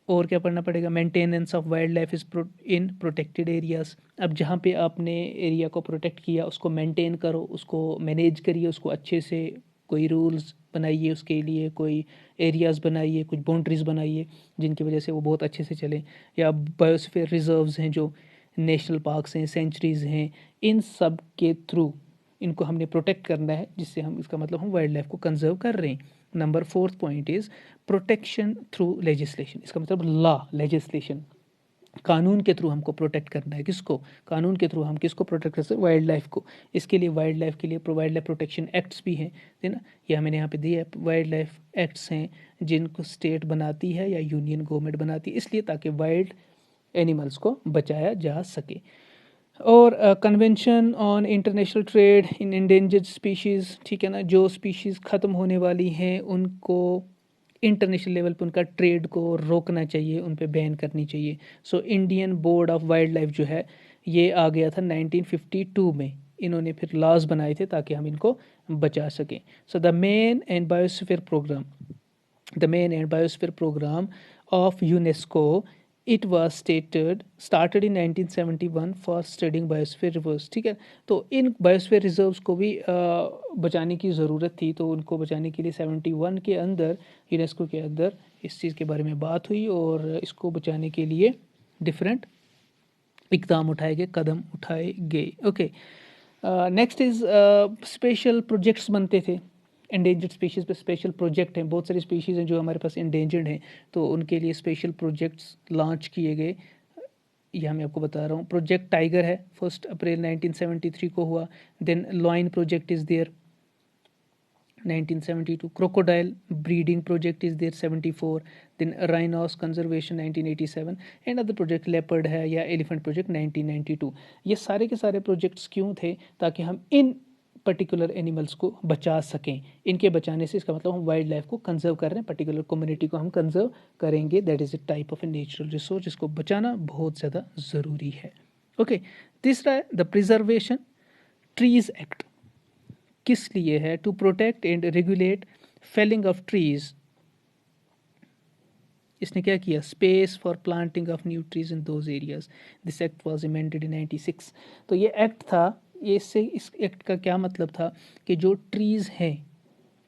और क्या पढ़ना पड़ेगा, maintenance of wild life is in protected areas. अब जहाँ पे आपने एरिया को प्रोटेक्ट किया, उसको मेंटेन करो, उसको मैनेज करिए, उसको अच्छे से, कोई रूल्स बनाइए उसके लिए, कोई एरियाज़ बनाइए, कुछ बाउंड्रीज बनाइए जिनकी वजह से वो बहुत अच्छे से चलें. या बायोस्फीयर रिजर्व्स हैं, जो नेशनल पार्क्स हैं, सेंचुरीज़ हैं, इन सब के थ्रू इनको हमने प्रोटेक्ट करना है, जिससे हम, इसका मतलब हम वाइल्ड लाइफ को कंजर्व कर रहे हैं. Number fourth point is protection through legislation. इसका मतलब लॉ, लेजिस्लेशन, कानून के थ्रू हमको प्रोटेक्ट करना है. किसको, कानून के थ्रू हम किसको प्रोटेक्ट कर सकते हैं, वाइल्ड लाइफ को. इसके लिए वाइल्ड लाइफ के लिए वाइल्ड लाइफ प्रोटेक्शन एक्ट्स भी हैं, है ना. ये मैंने यहाँ पे दिया है, वाइल्ड लाइफ एक्ट्स हैं जिनको स्टेट बनाती है या यूनियन गवर्नमेंट बनाती है, इसलिए ताकि वाइल्ड एनिमल्स को बचाया जा सके. और convention on international trade in endangered species, ठीक है ना, जो स्पीशीज़ ख़त्म होने वाली हैं उनको इंटरनेशनल लेवल पे उनका ट्रेड को रोकना चाहिए, उन पे बैन करनी चाहिए. So Indian board of wild life जो है, ये आ गया था 1952 में. इन्होंने फिर लॉज बनाए थे ताकि हम इनको बचा सकें. So the man and biosphere programme of UNESCO, it was started in 1971 for studying biosphere reserves. ठीक है. तो इन बायोस्फीयर रिजर्व्स को भी बचाने की ज़रूरत थी, तो उनको बचाने के लिए 71 के अंदर, यूनेस्को के अंदर, इस चीज़ के बारे में बात हुई, और इसको बचाने के लिए डिफरेंट कदम उठाए गए. Okay. Next is special projects बनते थे. इंडेंजर्ड स्पीशीज़ पे स्पेशल प्रोजेक्ट हैं, बहुत सारी स्पीशीज़ हैं जो हमारे पास इंडेंजर्ड हैं, तो उनके लिए स्पेशल प्रोजेक्ट्स लॉन्च किए गए. यह मैं आपको बता रहा हूँ. प्रोजेक्ट टाइगर है, 1 अप्रैल 1973 को हुआ. Then lion project is there, 1972. Crocodile breeding project is there, 74. Then rhinos conservation 1987. And other project leopard है या एलिफेंट प्रोजेक्ट 1992. ये सारे के सारे प्रोजेक्ट्स क्यों थे, ताकि हम इन पर्टिकुलर एनिमल्स को बचा सकें. इनके बचाने से, इसका मतलब हम वाइल्ड लाइफ को कंजर्व कर रहे हैं, पर्टिकुलर कम्युनिटी को हम कंजर्व करेंगे. That is a type of a natural resource, जिसको बचाना बहुत ज़्यादा ज़रूरी है. ओके. तीसरा है द प्रिजर्वेशन ट्रीज एक्ट. किस लिए है, to protect and regulate felling of trees इसने क्या किया, space for planting of new trees in those areas. This act was amended in 96। तो ये एक्ट था, ये इससे इस एक्ट का क्या मतलब था कि जो ट्रीज़ हैं,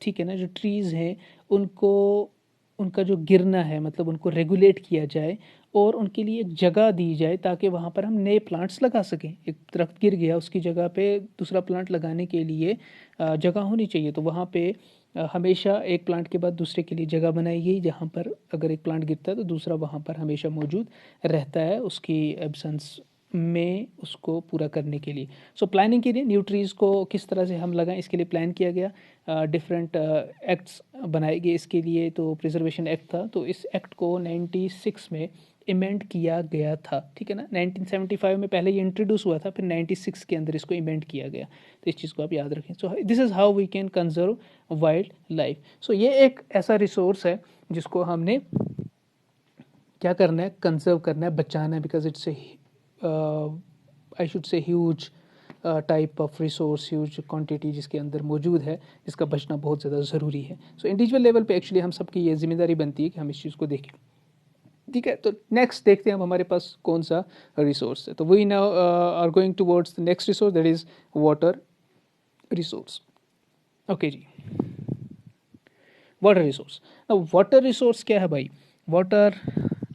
ठीक है ना, जो ट्रीज़ हैं उनको, उनका जो गिरना है मतलब उनको रेगुलेट किया जाए और उनके लिए एक जगह दी जाए ताकि वहाँ पर हम नए प्लांट्स लगा सकें। एक दरख्त गिर गया, उसकी जगह पे दूसरा प्लांट लगाने के लिए जगह होनी चाहिए। तो वहाँ पे हमेशा एक प्लांट के बाद दूसरे के लिए जगह बनाई गई, जहाँ पर अगर एक प्लांट गिरता है तो दूसरा वहाँ पर हमेशा मौजूद रहता है उसकी एब्सेंस में, उसको पूरा करने के लिए। सो प्लानिंग के लिए न्यू ट्रीज़ को किस तरह से हम लगाएं, इसके लिए प्लान किया गया। डिफरेंट एक्ट्स बनाए गए इसके लिए। तो प्रिजर्वेशन एक्ट था, तो इस एक्ट को 96 में इमेंड किया गया था, ठीक है ना। 1975 में पहले ये इंट्रोड्यूस हुआ था, फिर 96 के अंदर इसको इमेंड किया गया। तो इस चीज़ को आप याद रखें। So this is how we can conserve wild life. So ये एक ऐसा रिसोर्स है जिसको हमने क्या करना है, कंजर्व करना है, बचाना है, because it's I should say huge type of resource, huge quantity जिसके अंदर मौजूद है, जिसका बचना बहुत ज़्यादा ज़रूरी है। सो इंडिविजुअल लेवल पे एक्चुअली हम सबकी ये जिम्मेदारी बनती है कि हम इस चीज़ को देखें, ठीक है। तो नेक्स्ट देखते हैं हम हमारे पास कौन सा रिसोर्स है। तो we now are going towards the next resource, that is water resource. Okay जी, वाटर रिसोर्स। अब वाटर रिसोर्स क्या है भाई? वाटर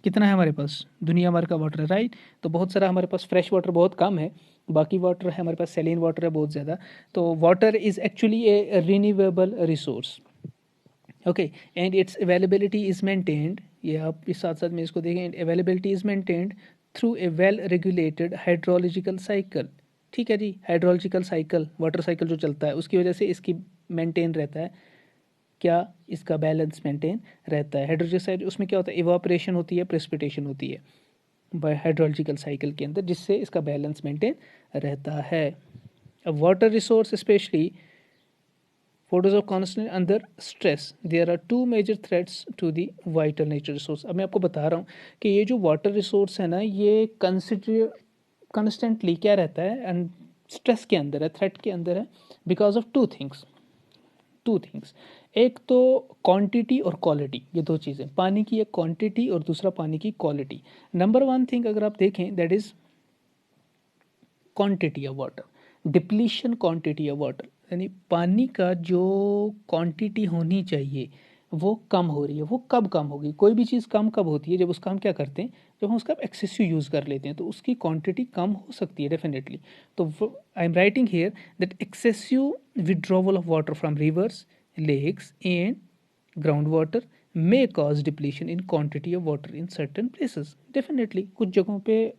कितना है हमारे पास? दुनिया भर का वाटर है, राइट। तो बहुत सारा हमारे पास फ्रेश वाटर बहुत कम है, बाकी वाटर है हमारे पास, सैलिन वाटर है बहुत ज़्यादा। तो water is actually A renewable resource, okay, and it's availability is maintained. ये आप इस साथ साथ में इसको देखें, availability is maintained through a well regulated hydrological cycle, ठीक है जी। हाइड्रोलॉजिकल साइकिल, वाटर साइकिल जो चलता है उसकी वजह से इसकी मेंटेन रहता है, क्या, इसका बैलेंस मेंटेन रहता है। हाइड्रोलॉजिकल साइकिल उसमें क्या होता है, इवापोरेशन होती है, प्रेसिपिटेशन होती है बाय हाइड्रोलॉजिकल साइकिल के अंदर, जिससे इसका बैलेंस मेंटेन रहता है। अब water resource specially photos of constant under stress, there are two major threats to the vital nature resource. अब मैं आपको बता रहा हूँ कि ये जो वाटर रिसोर्स है ना, ये कंस्टेंटली क्या रहता है, एंड स्ट्रेस के अंदर है, थ्रेट के अंदर है, बिकॉज ऑफ टू थिंग्स। एक तो क्वांटिटी और क्वालिटी, ये दो चीज़ें, पानी की एक क्वांटिटी और दूसरा पानी की क्वालिटी। नंबर वन थिंग अगर आप देखें, that is quantity of water, depletion quantity of water, यानी पानी का जो क्वांटिटी होनी चाहिए वो कम हो रही है। वो कब कम होगी? कोई भी चीज़ कम कब होती है? जब उसका हम क्या करते हैं, जब हम उसका एक्सेसिव यूज़ कर लेते हैं, तो उसकी क्वांटिटी कम हो सकती है डेफिनेटली। तो I am writing here that excessive withdrawal of water from rivers, lakes and ground water may cause depletion in quantity of water in certain places. Definitely कुछ जगहों पे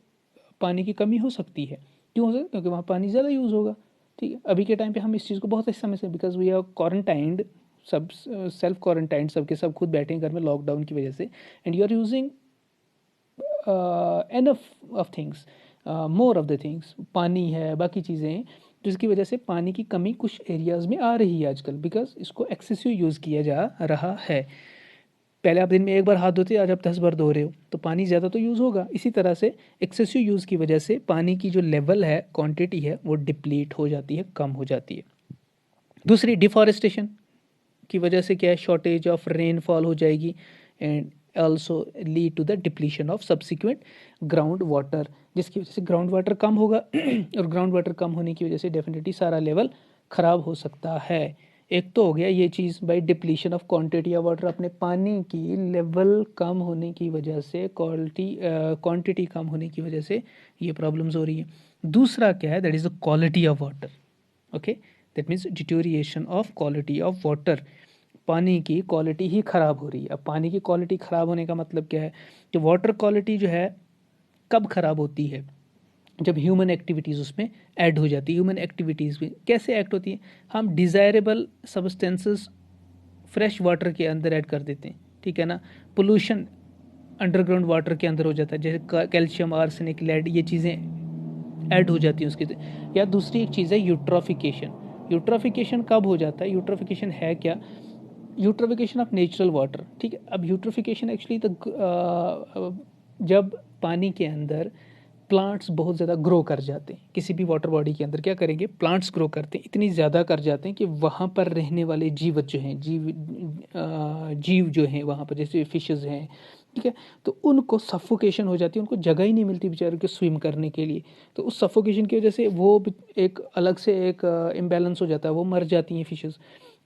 पानी की कमी हो सकती है। क्यों हो सकती है? क्योंकि वहाँ पानी ज़्यादा यूज़ होगा, ठीक है। अभी के टाइम पे हम इस चीज़ को बहुत अच्छे समय से, बिकॉज वी आर क्वारंटाइंड, सब सेल्फ क्वारंटाइंड, सबके सब खुद बैठे हैं घर में लॉकडाउन की वजह से, and you are using enough of things, more of the things, पानी है, बाकी चीज़ें हैं, जिसकी वजह से पानी की कमी कुछ एरियाज़ में आ रही है आजकल, बिकॉज इसको एक्सेसिव यूज़ किया जा रहा है। पहले आप दिन में एक बार हाथ धोते, आज आप 10 बार धो रहे हो, तो पानी ज़्यादा तो यूज़ होगा। इसी तरह से एक्सेसिव यूज़ की वजह से पानी की जो लेवल है, क्वांटिटी है, वो डिप्लीट हो जाती है, कम हो जाती है। दूसरी, डिफॉरेस्टेशन की वजह से क्या है, शॉर्टेज ऑफ रेनफॉल हो जाएगी, and also lead to the depletion of subsequent ground water, जिसकी वजह से ग्राउंड वाटर कम होगा और ग्राउंड वाटर कम होने की वजह से डेफिनेटली सारा लेवल ख़राब हो सकता है। एक तो हो गया ये चीज़ by depletion of quantity of water, अपने पानी की लेवल कम होने की वजह से, क्वांटिटी कम होने की वजह से ये प्रॉब्लम्स हो रही है। दूसरा क्या है, that is the quality of water, okay, that means deterioration of quality of water, पानी की क्वालिटी ही ख़राब हो रही है। अब पानी की क्वालिटी ख़राब होने का मतलब क्या है, कि वाटर क्वालिटी जो है कब ख़राब होती है, जब ह्यूमन एक्टिविटीज़ उसमें ऐड हो जाती है। ह्यूमन एक्टिविटीज़ में कैसे ऐड होती है, हम डिज़ायरेबल सब्सटेंसेस फ्रेश वाटर के अंदर ऐड कर देते हैं, ठीक है ना। पोल्यूशन अंडरग्राउंड वाटर के अंदर हो जाता है, जैसे कैल्शियम, आर्सेनिक, लेड, ये चीज़ें ऐड हो जाती हैं उसके। या दूसरी एक चीज़ है यूट्रोफिकेशन। यूट्रोफिकेशन कब हो जाता है? यूट्रोफिकेशन है क्या? यूट्रोफिकेशन ऑफ नेचुरल वाटर, ठीक है। अब यूट्रोफिकेशन एक्चुअली तो जब पानी के अंदर प्लांट्स बहुत ज़्यादा ग्रो कर जाते हैं। किसी भी वाटर बॉडी के अंदर क्या करेंगे, प्लांट्स ग्रो करते हैं, इतनी ज़्यादा कर जाते हैं कि वहाँ पर रहने वाले जीवत जो हैं, जीव जो हैं वहाँ पर, जैसे फिशेस हैं, ठीक है, तो उनको सफोकेशन हो जाती है, उनको जगह ही नहीं मिलती बेचारों को स्विम करने के लिए। तो उस सफोकेशन की वजह से वो एक अलग से एक इम्बैलेंस हो जाता है, वो मर जाती हैं फिशेस।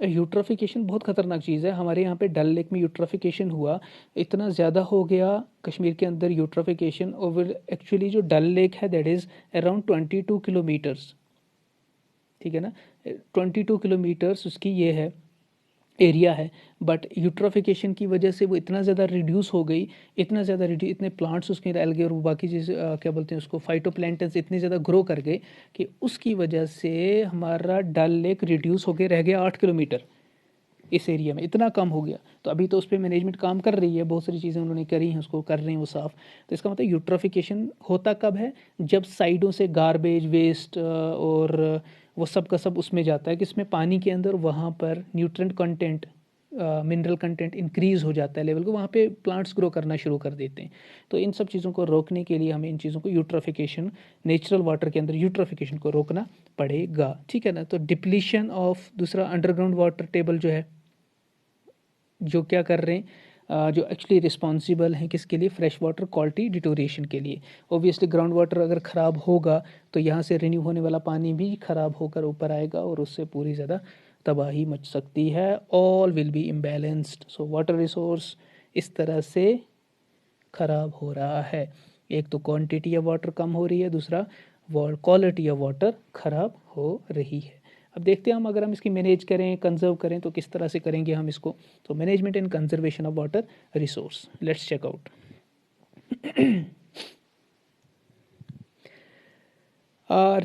यूट्रोफिकेशन बहुत ख़तरनाक चीज़ है। हमारे यहाँ पे डल लेक में यूट्रोफिकेशन हुआ, इतना ज़्यादा हो गया कश्मीर के अंदर यूट्रोफिकेशन। और एक्चुअली जो डल लेक है दैट इज़ अराउंड 22 किलोमीटर्स, ठीक है ना, 22 किलोमीटर्स उसकी ये है, एरिया है। बट यूट्रोफिकेशन की वजह से वो इतना ज़्यादा रिड्यूस हो गई, इतना ज़्यादा इतने प्लांट्स उसके अंदर एल्गे और बाकी चीज़ क्या बोलते हैं उसको, फाइटोप्लैंक्टन्स इतने ज़्यादा ग्रो कर गए कि उसकी वजह से हमारा डल लेक रिड्यूस होकर रह गया 8 किलोमीटर। इस एरिया में इतना कम हो गया। तो अभी तो उस पर मैनेजमेंट काम कर रही है, बहुत सारी चीज़ें उन्होंने करी हैं, उसको कर रहे हैं वो साफ़। तो इसका मतलब यूट्रोफिकेशन होता कब है, जब साइडों से गार्बेज वेस्ट और वो सब का सब उसमें जाता है, कि इसमें पानी के अंदर, वहाँ पर nutrient content, mineral content increase हो जाता है लेवल को, वहाँ पे प्लांट्स ग्रो करना शुरू कर देते हैं। तो इन सब चीज़ों को रोकने के लिए हमें इन चीज़ों को यूट्रोफिकेशन, नेचुरल वाटर के अंदर यूट्रोफिकेशन को रोकना पड़ेगा, ठीक है ना। तो डिप्लीशन ऑफ, दूसरा अंडरग्राउंड वाटर टेबल जो है, जो क्या कर रहे हैं, जो एक्चुअली रिस्पॉन्सिबल हैं किसके लिए, फ्रेश वाटर क्वालिटी डिटोरिएशन के लिए। ओबियसली ग्राउंड वाटर अगर ख़राब होगा तो यहाँ से रिन्यू होने वाला पानी भी ख़राब होकर ऊपर आएगा और उससे पूरी ज़्यादा तबाही मच सकती है। All will be imbalanced. So water resource इस तरह से ख़राब हो रहा है। एक तो क्वांटिटी ऑफ वाटर कम हो रही है, दूसरा क्वालिटी ऑफ वाटर ख़राब हो रही है। अब देखते हैं हम, अगर हम इसकी मैनेज करें, कंजर्व करें, तो किस तरह से करेंगे हम इसको। तो management and conservation of water resource, let's check out.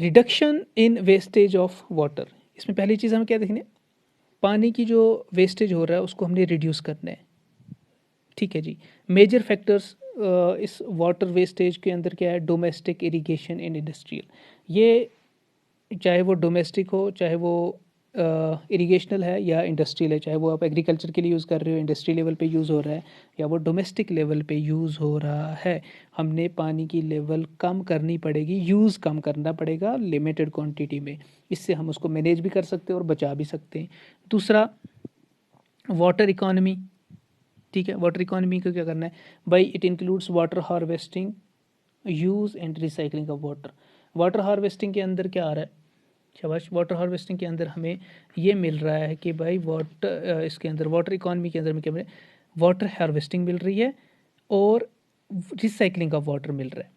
Reduction in wastage of water. इसमें पहली चीज़ हमें क्या देखनी है, पानी की जो वेस्टेज हो रहा है उसको हमने रिड्यूस करना है, ठीक है जी। मेजर फैक्टर्स इस वाटर वेस्टेज के अंदर क्या है, डोमेस्टिक इरिगेशन एंड इंडस्ट्रियल। ये चाहे वो डोमेस्टिक हो, चाहे वो इरिगेशनल है या इंडस्ट्रियल है, चाहे वो आप एग्रीकल्चर के लिए यूज़ कर रहे हो, इंडस्ट्री लेवल पे यूज़ हो रहा है, या वो डोमेस्टिक लेवल पे यूज़ हो रहा है, हमने पानी की लेवल कम करनी पड़ेगी, यूज़ कम करना पड़ेगा लिमिटेड क्वांटिटी में। इससे हम उसको मैनेज भी कर सकते हैं और बचा भी सकते हैं। दूसरा, वाटर इकोनॉमी, ठीक है। वाटर इकोनॉमी को क्या करना है, by it includes water harvesting, use and recycling of water. Water harvesting के अंदर क्या आ रहा है, शाबाश, वाटर हार्वेस्टिंग के अंदर हमें ये मिल रहा है कि भाई वाटर, इसके अंदर वाटर इकोनॉमी के अंदर में क्या मिल रहा है, वाटर हार्वेस्टिंग मिल रही है और रिसाइकलिंग ऑफ वाटर मिल रहा है।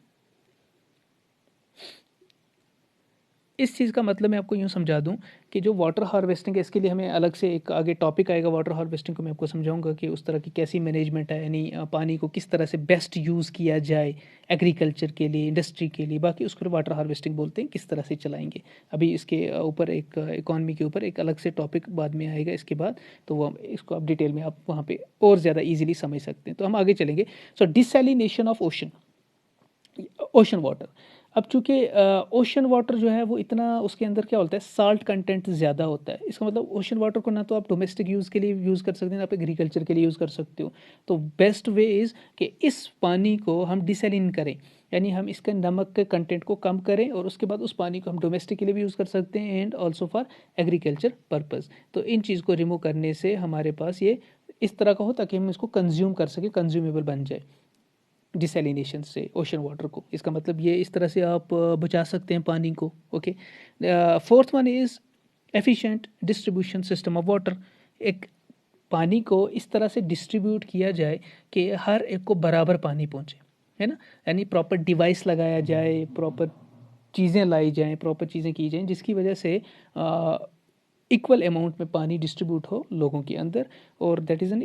इस चीज़ का मतलब मैं आपको यूँ समझा दूँ कि जो वाटर हार्वेस्टिंग है, इसके लिए हमें अलग से एक आगे टॉपिक आएगा वाटर हार्वेस्टिंग को, मैं आपको समझाऊंगा कि उस तरह की कैसी मैनेजमेंट है, यानी पानी को किस तरह से बेस्ट यूज़ किया जाए एग्रीकल्चर के लिए, इंडस्ट्री के लिए, बाकी उसको वाटर हार्वेस्टिंग बोलते हैं, किस तरह से चलाएंगे। अभी इसके ऊपर एक इकॉनमी के ऊपर एक अलग से टॉपिक बाद में आएगा इसके बाद, तो वो इसको आप डिटेल में आप वहाँ पर और ज़्यादा ईजिली समझ सकते हैं। तो हम आगे चलेंगे। सो डिसैलिनेशन ऑफ ओशन वाटर। अब चूंकि ओशन वाटर जो है वो इतना, उसके अंदर क्या होता है, साल्ट कंटेंट ज़्यादा होता है। इसका मतलब ओशन वाटर को ना तो आप डोमेस्टिक यूज़ के लिए यूज़ कर सकते हैं, ना आप एग्रीकल्चर के लिए यूज़ कर सकते हो। तो बेस्ट वे इज़ कि इस पानी को हम डिसैलिन करें, यानी हम इसके नमक के कंटेंट को कम करें और उसके बाद उस पानी को हम डोमेस्टिक के लिए भी यूज़ कर सकते हैं and also for agriculture purpose. तो इन चीज़ को रिमूव करने से हमारे पास ये इस तरह का हो ताकि हम इसको कंज्यूम कर सकें, कंज्यूमेबल बन जाए डिसैलिनेशन से ओशन वाटर को। इसका मतलब ये इस तरह से आप बचा सकते हैं पानी को। Okay, fourth one is efficient distribution system of water. एक पानी को इस तरह से डिस्ट्रीब्यूट किया जाए कि हर एक को बराबर पानी पहुंचे, है ना, यानी प्रॉपर डिवाइस लगाया जाए, प्रॉपर चीज़ें लाई जाएँ, प्रॉपर चीज़ें की जाएँ, जिसकी वजह से इक्वल अमाउंट में पानी डिस्ट्रीब्यूट हो लोगों के अंदर, और that is an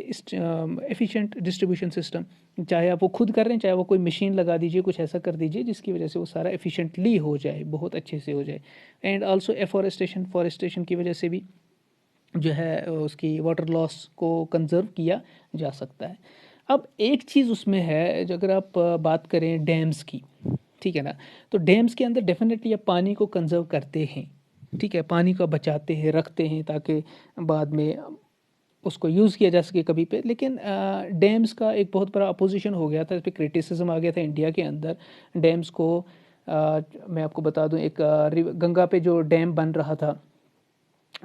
efficient distribution system. चाहे आप वो खुद कर रहे हैं, चाहे वो कोई मशीन लगा दीजिए, कुछ ऐसा कर दीजिए जिसकी वजह से वो सारा एफिशिएंटली हो जाए, बहुत अच्छे से हो जाए। एंड आल्सो फॉरेस्टेशन की वजह से भी जो है उसकी वाटर लॉस को कंजर्व किया जा सकता है। अब एक चीज़ उसमें है, जो अगर आप बात करें डैम्स की, ठीक है ना, तो डैम्स के अंदर डेफिनेटली आप पानी को कंजर्व करते हैं, ठीक है, पानी को बचाते हैं, रखते हैं ताकि बाद में उसको यूज़ किया जा सके कभी पे। लेकिन डैम्स का एक बहुत बड़ा अपोजिशन हो गया था, इस पर क्रिटिसिज्म आ गया था इंडिया के अंदर डैम्स को मैं आपको बता दूं, एक गंगा पे जो डैम बन रहा था,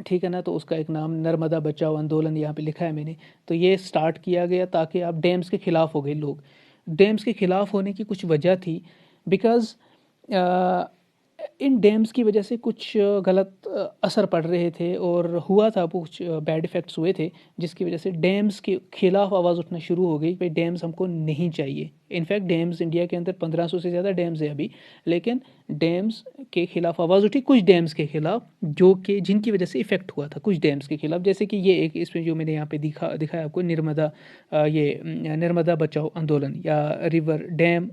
ठीक है ना, तो उसका एक नाम नर्मदा बचाओ आंदोलन यहाँ पे लिखा है मैंने। तो ये स्टार्ट किया गया ताकि आप डैम्स के खिलाफ हो गए लोग। डैम्स के खिलाफ होने की कुछ वजह थी, बिकॉज़ इन डैम्स की वजह से कुछ गलत असर पड़ रहे थे और हुआ था, कुछ बैड इफ़ेक्ट्स हुए थे, जिसकी वजह से डैम्स के खिलाफ आवाज़ उठना शुरू हो गई, भाई डैम्स हमको नहीं चाहिए। इनफैक्ट डैम्स इंडिया के अंदर 1500 से ज़्यादा डैम्स है अभी, लेकिन डैम्स के खिलाफ आवाज़ उठी, कुछ डैम्स के खिलाफ जो कि जिनकी वजह से इफ़ेक्ट हुआ था, कुछ डैम्स के खिलाफ, जैसे कि ये एक इसमें जो मैंने यहाँ पे दिखाया आपको, नर्मदा बचाओ आंदोलन, या river dam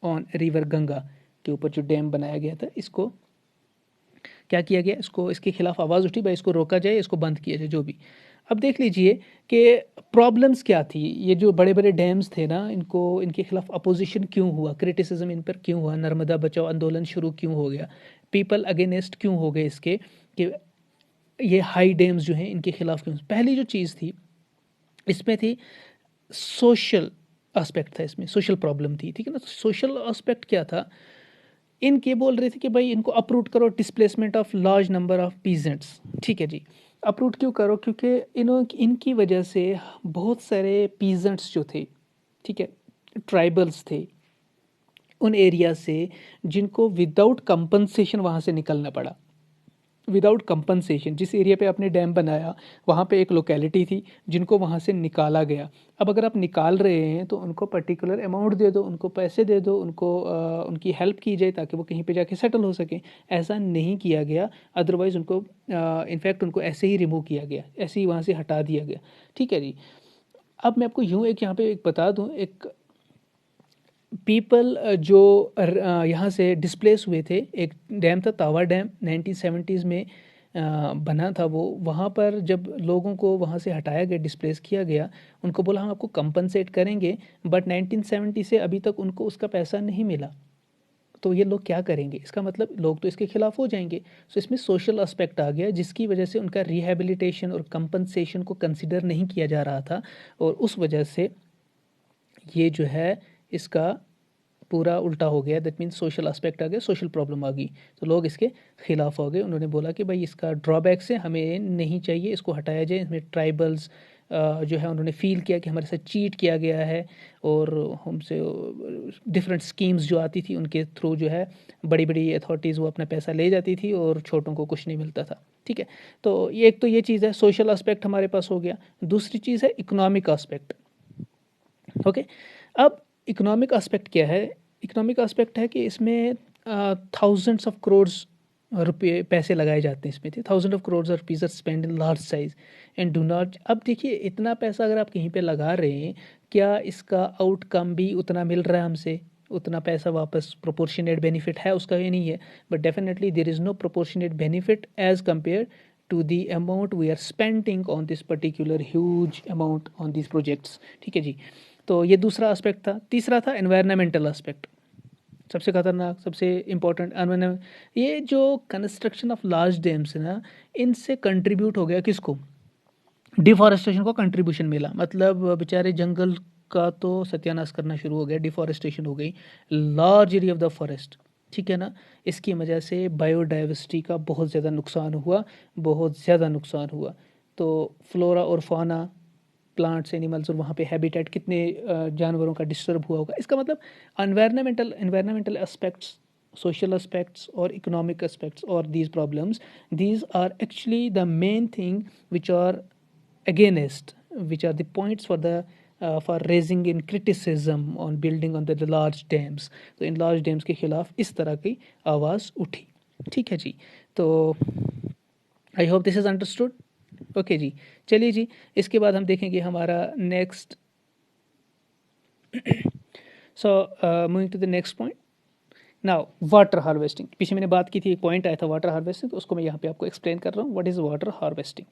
on river Ganga के ऊपर जो डैम बनाया गया था, इसको क्या किया गया, इसको इसके खिलाफ आवाज़ उठी, भाई इसको रोका जाए, इसको बंद किया जाए, जो भी। अब देख लीजिए कि प्रॉब्लम्स क्या थी। ये जो बड़े बड़े डैम्स थे ना, इनके खिलाफ अपोजिशन क्यों हुआ, क्रिटिसिज्म इन पर क्यों हुआ, नर्मदा बचाओ आंदोलन शुरू क्यों हो गया, पीपल अगेंस्ट क्यों हो गए इसके, कि ये हाई डैम्स जो हैं इनके खिलाफ क्यों। पहली जो चीज़ थी इसमें थी सोशल एस्पेक्ट था, इसमें सोशल प्रॉब्लम थी, ठीक है ना। सोशल एस्पेक्ट क्या था, इनके बोल रहे थे कि भाई इनको अप्रूव करो, displacement of large number of peasants, ठीक है जी। अप्रूव क्यों करो, क्योंकि इनकी वजह से बहुत सारे पीजेंट्स जो थे, ठीक है, ट्राइबल्स थे उन एरिया से, जिनको विदाउट कंपनसेशन वहाँ से निकलना पड़ा। विदाउट कंपनसेशन, जिस एरिया पे आपने डैम बनाया वहाँ पे एक लोकेलिटी थी जिनको वहाँ से निकाला गया। अब अगर आप निकाल रहे हैं तो उनको पर्टिकुलर अमाउंट दे दो, उनको पैसे दे दो, उनको उनकी हेल्प की जाए ताकि वो कहीं पे जाके सेटल हो सकें। ऐसा नहीं किया गया, अदरवाइज़ उनको इनफैक्ट उनको ऐसे ही रिमूव किया गया, ऐसे ही वहाँ से हटा दिया गया, ठीक है जी। अब मैं आपको यूँ एक यहाँ पे एक बता दूँ, एक पीपल जो यहाँ से डिस्प्लेस हुए थे, एक डैम था तावा डैम, 1970s में बना था वो। वहाँ पर जब लोगों को वहाँ से हटाया गया, डिस्प्लेस किया गया, उनको बोला हम आपको कंपनसेट करेंगे, बट 1970 से अभी तक उनको उसका पैसा नहीं मिला। तो ये लोग क्या करेंगे, इसका मतलब लोग तो इसके खिलाफ हो जाएंगे। सो इसमें सोशल एस्पेक्ट आ गया, जिसकी वजह से उनका रिहेबिलिटेशन और कंपनसेशन को कंसिडर नहीं किया जा रहा था, और उस वजह से ये जो है इसका पूरा उल्टा हो गया। दैट मीन्स सोशल एस्पेक्ट आ गया, सोशल प्रॉब्लम आ गई, तो लोग इसके खिलाफ हो गए। उन्होंने बोला कि भाई इसका ड्रॉबैक्स है, हमें नहीं चाहिए, इसको हटाया जाए। इसमें ट्राइबल्स जो है उन्होंने फील किया कि हमारे साथ चीट किया गया है, और हमसे डिफरेंट स्कीम्स जो आती थी उनके थ्रू जो है बड़ी बड़ी अथॉरिटीज़ वो अपना पैसा ले जाती थी और छोटों को कुछ नहीं मिलता था, ठीक है। तो ये एक तो ये चीज़ है, सोशल एस्पेक्ट हमारे पास हो गया। दूसरी चीज़ है इकोनॉमिक एस्पेक्ट। ओके, अब इकोनॉमिक एस्पेक्ट क्या है। इकोनॉमिक एस्पेक्ट है कि इसमें थाउजेंड्स ऑफ करोड्स रुपये पैसे लगाए जाते हैं इसमें थे, thousand of crores of rupees are spend in large size and do not. अब देखिए, इतना पैसा अगर आप कहीं पे लगा रहे हैं, क्या इसका आउटकम भी उतना मिल रहा है हमसे, उतना पैसा वापस प्रोपोर्शनेट बेनिफिट है उसका, ये नहीं है। But definitely there is no proportionate benefit as compare to the amount we are spending on this particular huge amount on this projects, ठीक है जी। तो ये दूसरा एस्पेक्ट था। तीसरा था एनवायरमेंटल एस्पेक्ट, सबसे खतरनाक, सबसे इम्पोर्टेंट। ये जो कंस्ट्रक्शन ऑफ लार्ज डैम्स है ना, इनसे कंट्रीब्यूट हो गया किसको, डिफॉरेस्टेशन को कंट्रीब्यूशन मिला। मतलब बेचारे जंगल का तो सत्यानाश करना शुरू हो गया, डिफॉरेस्टेशन हो गई, large area of the forest, ठीक है ना। इसकी वजह से बायोडाइवर्सिटी का बहुत ज़्यादा नुकसान हुआ, बहुत ज़्यादा नुकसान हुआ। तो फ्लोरा और फाना, प्लांट्स, एनिमल्स, और वहाँ पे हैबिटेट कितने जानवरों का डिस्टर्ब हुआ होगा। इसका मतलब environmental aspects, social aspects or economic aspects or these problems, these are actually the main thing which are against, which are the points for the for raising in criticism on building on the large dams। तो इन large dams के खिलाफ इस तरह की आवाज़ उठी, ठीक है जी। तो I hope this is understood. Okay जी, चलिए जी, इसके बाद हम देखेंगे हमारा next. So moving to the next point now, water harvesting. पीछे मैंने बात की थी, एक पॉइंट आया था वाटर हार्वेस्टिंग, तो उसको मैं यहाँ पे आपको एक्सप्लेन कर रहा हूँ, व्हाट इज़ वाटर हार्वेस्टिंग।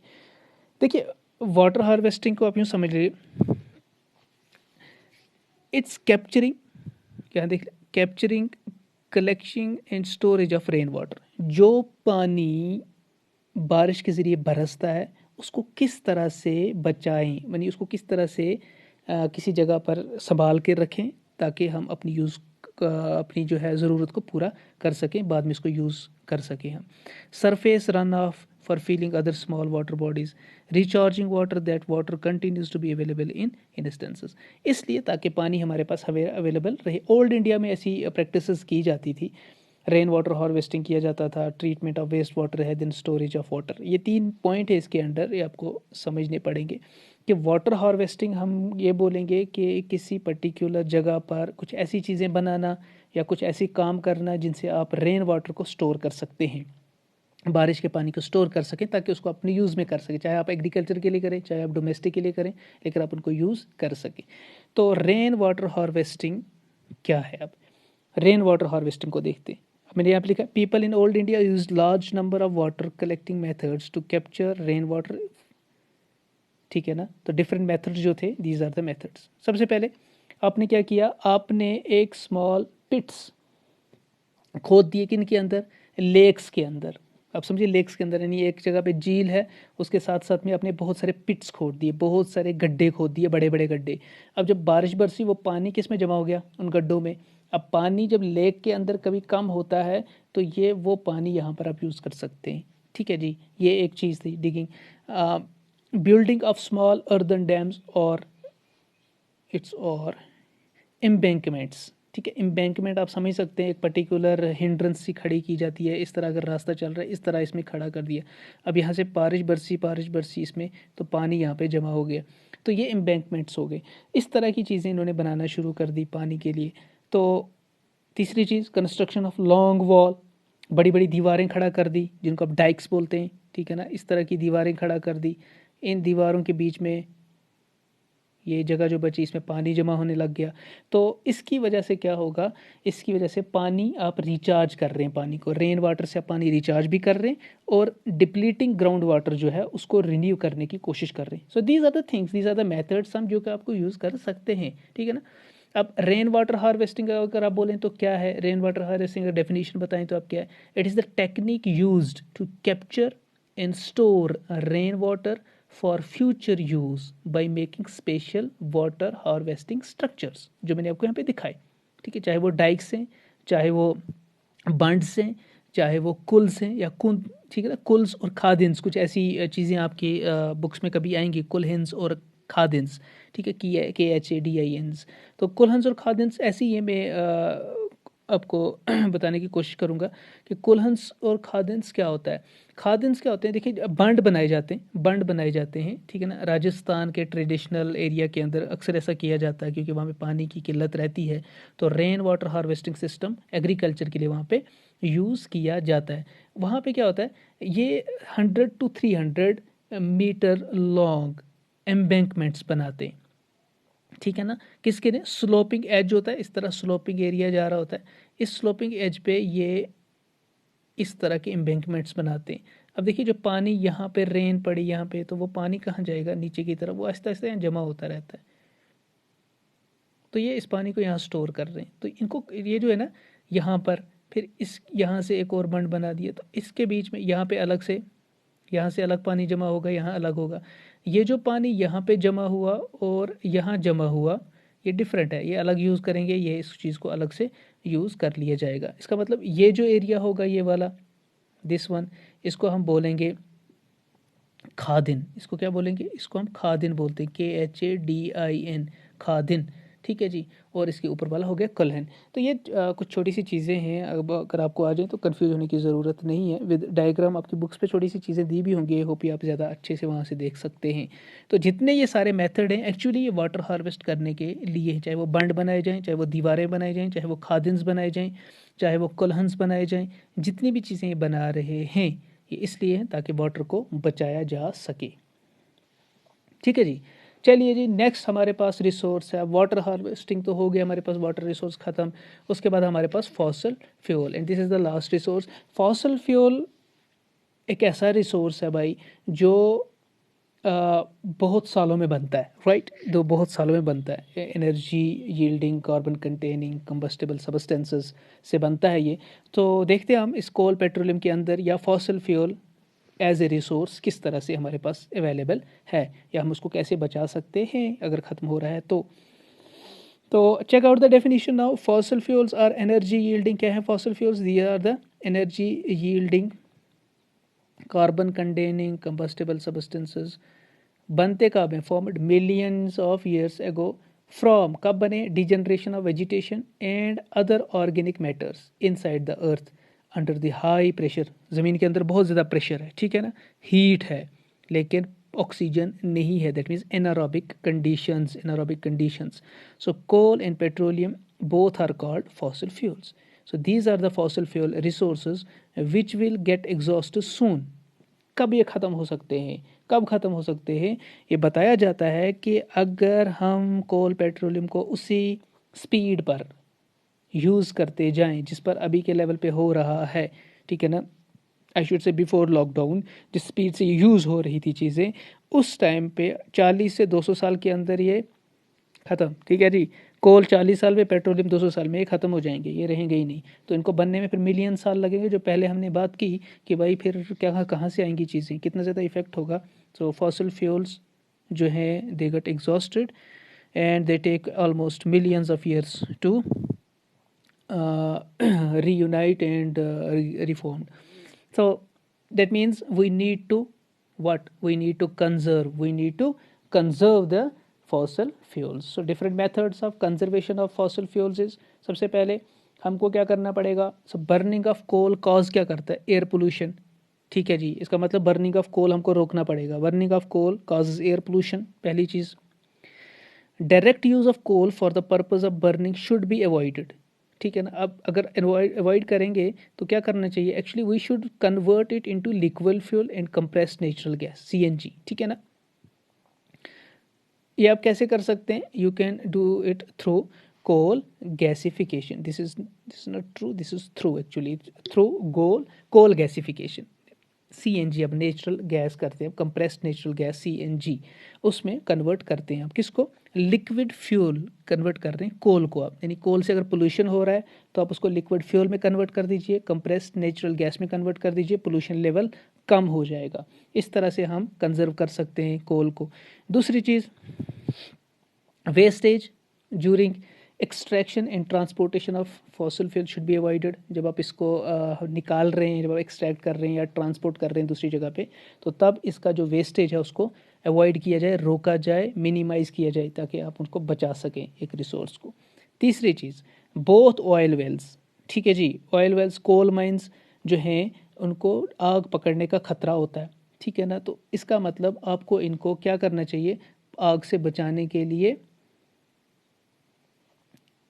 देखिए, वाटर हार्वेस्टिंग को आप यूँ समझ लीजिए, इट्स कैप्चरिंग, क्या देख, capturing, collection and storage of rain water. जो पानी बारिश के ज़रिए बरसता है उसको किस तरह से बचाएं, यानी उसको किस तरह से किसी जगह पर संभाल के रखें ताकि हम अपनी यूज़ अपनी जो है ज़रूरत को पूरा कर सकें, बाद में इसको यूज़ कर सकें हम। Surface run off for filling other small water bodies, recharging water, that water continues to be available in instances. इसलिए ताकि पानी हमारे पास अवेलेबल रहे। ओल्ड इंडिया में ऐसी प्रैक्टिसेस की जाती थी। रेन वाटर हार्वेस्टिंग किया जाता था, ट्रीटमेंट ऑफ वेस्ट वाटर है, देन स्टोरेज ऑफ वाटर। ये 3 पॉइंट है इसके अंडर, ये आपको समझने पड़ेंगे कि वाटर हार्वेस्टिंग हम ये बोलेंगे कि किसी पर्टिकुलर जगह पर कुछ ऐसी चीज़ें बनाना या कुछ ऐसी काम करना जिनसे आप रेन वाटर को स्टोर कर सकते हैं, बारिश के पानी को स्टोर कर सकें, ताकि उसको अपने यूज़ में कर सकें। चाहे आप एग्रीकल्चर के लिए करें, चाहे आप डोमेस्टिक के लिए करें, लेकिन आप उनको यूज़ कर सकें। तो रेन वाटर हार्वेस्टिंग क्या है? अब रेन वाटर हार्वेस्टिंग को देखते हैं। मैंने यहाँ पे लिखा, people in old India use large number of water collecting methods to capture rain water. ठीक है ना? तो डिफरेंट मेथड्स जो थे, दीज आर द मेथड्स। सबसे पहले आपने क्या किया, आपने एक स्मॉल पिट्स खोद दिए, किन के अंदर? लेक्स के अंदर। आप समझिए, लेक्स के अंदर, यानी एक जगह पे झील है, उसके साथ साथ में आपने बहुत सारे पिट्स खोद दिए, बहुत सारे गड्ढे खोद दिए, बड़े बड़े गड्ढे। अब जब बारिश बरसी, वो पानी किस में जमा हो गया? उन गड्ढों में। अब पानी जब लेक के अंदर कभी कम होता है तो ये वो पानी यहाँ पर आप यूज़ कर सकते हैं। ठीक है जी, ये एक चीज़ थी digging. Building of small earthen dams और इट्स और एम्बैंकमेंट्स। ठीक है, एम्बैंकमेंट आप समझ सकते हैं, एक पर्टिकुलर हिंड्रेंस सी खड़ी की जाती है। इस तरह अगर रास्ता चल रहा है, इस तरह इसमें खड़ा कर दिया। अब यहाँ से बारिश बरसी इसमें, तो पानी यहाँ पे जमा हो गया, तो ये एम्बैंकमेंट्स हो गए। इस तरह की चीज़ें इन्होंने बनाना शुरू कर दी पानी के लिए। तो तीसरी चीज़, कंस्ट्रक्शन ऑफ लॉन्ग वॉल, बड़ी बड़ी दीवारें खड़ा कर दी, जिनको आप डाइक्स बोलते हैं। ठीक है ना? इस तरह की दीवारें खड़ा कर दी। इन दीवारों के बीच में ये जगह जो बची, इसमें पानी जमा होने लग गया। तो इसकी वजह से क्या होगा? इसकी वजह से पानी आप रिचार्ज कर रहे हैं, पानी को, रेन वाटर से आप पानी रिचार्ज भी कर रहे हैं, और डिप्लीटिंग ग्राउंड वाटर जो है उसको रिन्यू करने की कोशिश कर रहे हैं। So these are the things, these are the methods हम जो कि आपको यूज़ कर सकते हैं। ठीक है ना? अब रेन वाटर हार्वेस्टिंग अगर आप बोलें तो क्या है? रेन वाटर हार्वेस्टिंग का डेफिनेशन बताएं तो आप क्या है? It is the technique used to capture and store rain water for future use by making special water harvesting structures, जो मैंने आपको यहाँ पे दिखाए। ठीक है, चाहे वो डाइक्स हैं, चाहे वो बंड्स हैं, चाहे वो कुल्स हैं या कुन। ठीक है ना? कुल्स और खादिन्स, कुछ ऐसी चीज़ें आपकी बुक्स में कभी आएंगी, कुलहिंस और खादिन्स। ठीक है, KHADINS। तो कुलहंस और खादिन्स ऐसी, ये मैं आपको बताने की कोशिश करूँगा कि कुलहंस और खादिन्स क्या होता है। खादिन्स क्या होते हैं? देखिए, बंड बनाए जाते हैं, बंड बनाए जाते हैं। ठीक है ना? राजस्थान के ट्रेडिशनल एरिया के अंदर अक्सर ऐसा किया जाता है, क्योंकि वहाँ पे पानी की किल्लत रहती है। तो rain water harvesting system agriculture के लिए वहाँ पे यूज़ किया जाता है। वहाँ पे क्या होता है, ये 100 to 300 मीटर लॉन्ग एम्बैंकमेंट्स बनाते हैं। ठीक है ना? किसके लिए? स्लोपिंग एज होता है, इस तरह स्लोपिंग एरिया जा रहा होता है, इस स्लोपिंग एज पे ये इस तरह के एम्बैंकमेंट्स बनाते हैं। अब देखिए, जो पानी यहाँ पे रेन पड़ी यहाँ पे, तो वो पानी कहाँ जाएगा? नीचे की तरफ, वो आहिस्ता आहिस्ता यहाँ जमा होता रहता है। तो ये इस पानी को यहाँ स्टोर कर रहे हैं। तो इनको, ये जो है ना, यहाँ पर फिर इस यहाँ से एक और बंड बना दिया, तो इसके बीच में यहाँ पे अलग से, यहाँ से अलग पानी जमा होगा, यहाँ अलग होगा। ये जो पानी यहाँ पे जमा हुआ और यहाँ जमा हुआ, ये डिफरेंट है, ये अलग यूज़ करेंगे, ये इस चीज़ को अलग से यूज़ कर लिया जाएगा। इसका मतलब ये जो एरिया होगा, ये वाला, दिस वन, इसको हम बोलेंगे खादिन। इसको क्या बोलेंगे? इसको हम खादिन बोलते हैं, KHADIN, खादिन। ठीक है जी। और इसके ऊपर वाला हो गया कलहन। तो ये कुछ छोटी सी चीज़ें हैं, अब अगर आपको आ जाए तो कंफ्यूज होने की ज़रूरत नहीं है। विद डायग्राम आपकी बुक्स पे छोटी सी चीज़ें दी भी होंगी, आई होप आप ज़्यादा अच्छे से वहाँ से देख सकते हैं। तो जितने ये सारे मेथड हैं, एक्चुअली ये वाटर हार्वेस्ट करने के लिए हैं, चाहे वो बंड बनाए जाएँ, चाहे वो दीवारें बनाई जाएँ, चाहे वो खादिन्स बनाए जाएँ, चाहे वो कलहन्स बनाए जाएँ, जितनी भी चीज़ें ये बना रहे हैं, ये इसलिए है ताकि वाटर को बचाया जा सके। ठीक है जी। चलिए जी, नेक्स्ट हमारे पास रिसोर्स है। वाटर हार्वेस्टिंग तो हो गया, हमारे पास वाटर रिसोर्स ख़त्म। उसके बाद हमारे पास fossil fuel, and this is the last resource. Fossil fuel एक ऐसा रिसोर्स है भाई, जो बहुत सालों में बनता है, राइट? जो बहुत सालों में बनता है, energy yielding, carbon containing, combustible substances से बनता है ये। तो देखते हैं हम इस कोल पेट्रोलियम के अंदर, या fossil fuel as a resource किस तरह से हमारे पास अवेलेबल है, या हम उसको कैसे बचा सकते हैं अगर ख़त्म हो रहा है तो। तो check out the definition now. Fossil fuels are energy yielding. क्या है fossil fuels? These are the energy yielding carbon containing combustible substances. बनते कब हैं? Formed millions of years ago from, कब बने? Degeneration of vegetation and other organic matters inside the earth under the high pressure. ज़मीन के अंदर बहुत ज़्यादा प्रेशर है, ठीक है ना, हीट है, लेकिन ऑक्सीजन नहीं है. That means anaerobic conditions, anaerobic conditions. So coal and petroleum both are called fossil fuels. So these are the fossil fuel resources which will get exhausted soon. कब ये ख़त्म हो सकते हैं? कब ख़त्म हो सकते हैं? ये बताया जाता है कि अगर हम कोल पेट्रोलियम को उसी स्पीड पर यूज़ करते जाएं जिस पर अभी के लेवल पे हो रहा है, ठीक है ना, I should say before lockdown जिस स्पीड से यूज़ हो रही थी चीज़ें, उस टाइम पे 40 से 200 साल के अंदर ये ख़त्म. ठीक है जी. कोल 40 साल में, पेट्रोलियम 200 साल में, ये ख़त्म हो जाएंगे, ये रहेंगे ही नहीं. तो इनको बनने में फिर मिलियन साल लगेंगे. जो पहले हमने बात की कि भाई फिर क्या, कहाँ से आएंगी चीज़ें, कितना ज़्यादा इफेक्ट होगा. सो फॉसिल फ्यूल्स जो हैं they get exhausted and they take almost millions of years to reunite and reformed. So that means we need to what? We need to conserve. We need to conserve the fossil fuels. So different methods of conservation of fossil fuels is, सबसे पहले हमको क्या करना पड़ेगा? So burning of coal cause क्या करता है? Air pollution. ठीक है जी. इसका मतलब बर्निंग ऑफ कोल हमको रोकना पड़ेगा. Burning of coal causes air pollution, पहली चीज़. Direct use of coal for the purpose of burning should be avoided. ठीक है ना. अब अगर अवॉइड करेंगे तो क्या करना चाहिए? Actually we should convert it into liquid fuel and compressed natural gas, CNG. ठीक है ना. ये आप कैसे कर सकते हैं? You can do it through coal gasification. This is not true, this is through, actually through coal gasification. CNG अब नेचुरल गैस करते हैं, कंप्रेस्ड नेचुरल गैस सीएनजी, उसमें कन्वर्ट करते हैं. आप किसको? लिक्विड फ्यूल कन्वर्ट कर रहे हैं कोल को आप. यानी कोल से अगर पोल्यूशन हो रहा है तो आप उसको लिक्विड फ्यूल में कन्वर्ट कर दीजिए, कंप्रेस्ड नेचुरल गैस में कन्वर्ट कर दीजिए, पोल्यूशन लेवल कम हो जाएगा. इस तरह से हम कंजर्व कर सकते हैं कोल को. दूसरी चीज़, wastage during extraction and transportation of fossil fuel should be avoided. जब आप इसको निकाल रहे हैं, जब आप एक्सट्रैक्ट कर रहे हैं या ट्रांसपोर्ट कर रहे हैं दूसरी जगह पे, तो तब इसका जो वेस्टेज है उसको अवॉइड किया जाए, रोका जाए, मिनिमाइज़ किया जाए, ताकि आप उनको बचा सकें एक रिसोर्स को. तीसरी चीज़, बोथ ऑयल वेल्स. ठीक है जी. ऑयल वेल्स, कोल माइंस जो हैं उनको आग पकड़ने का खतरा होता है. ठीक है ना. तो इसका मतलब आपको इनको क्या करना चाहिए? आग से बचाने के लिए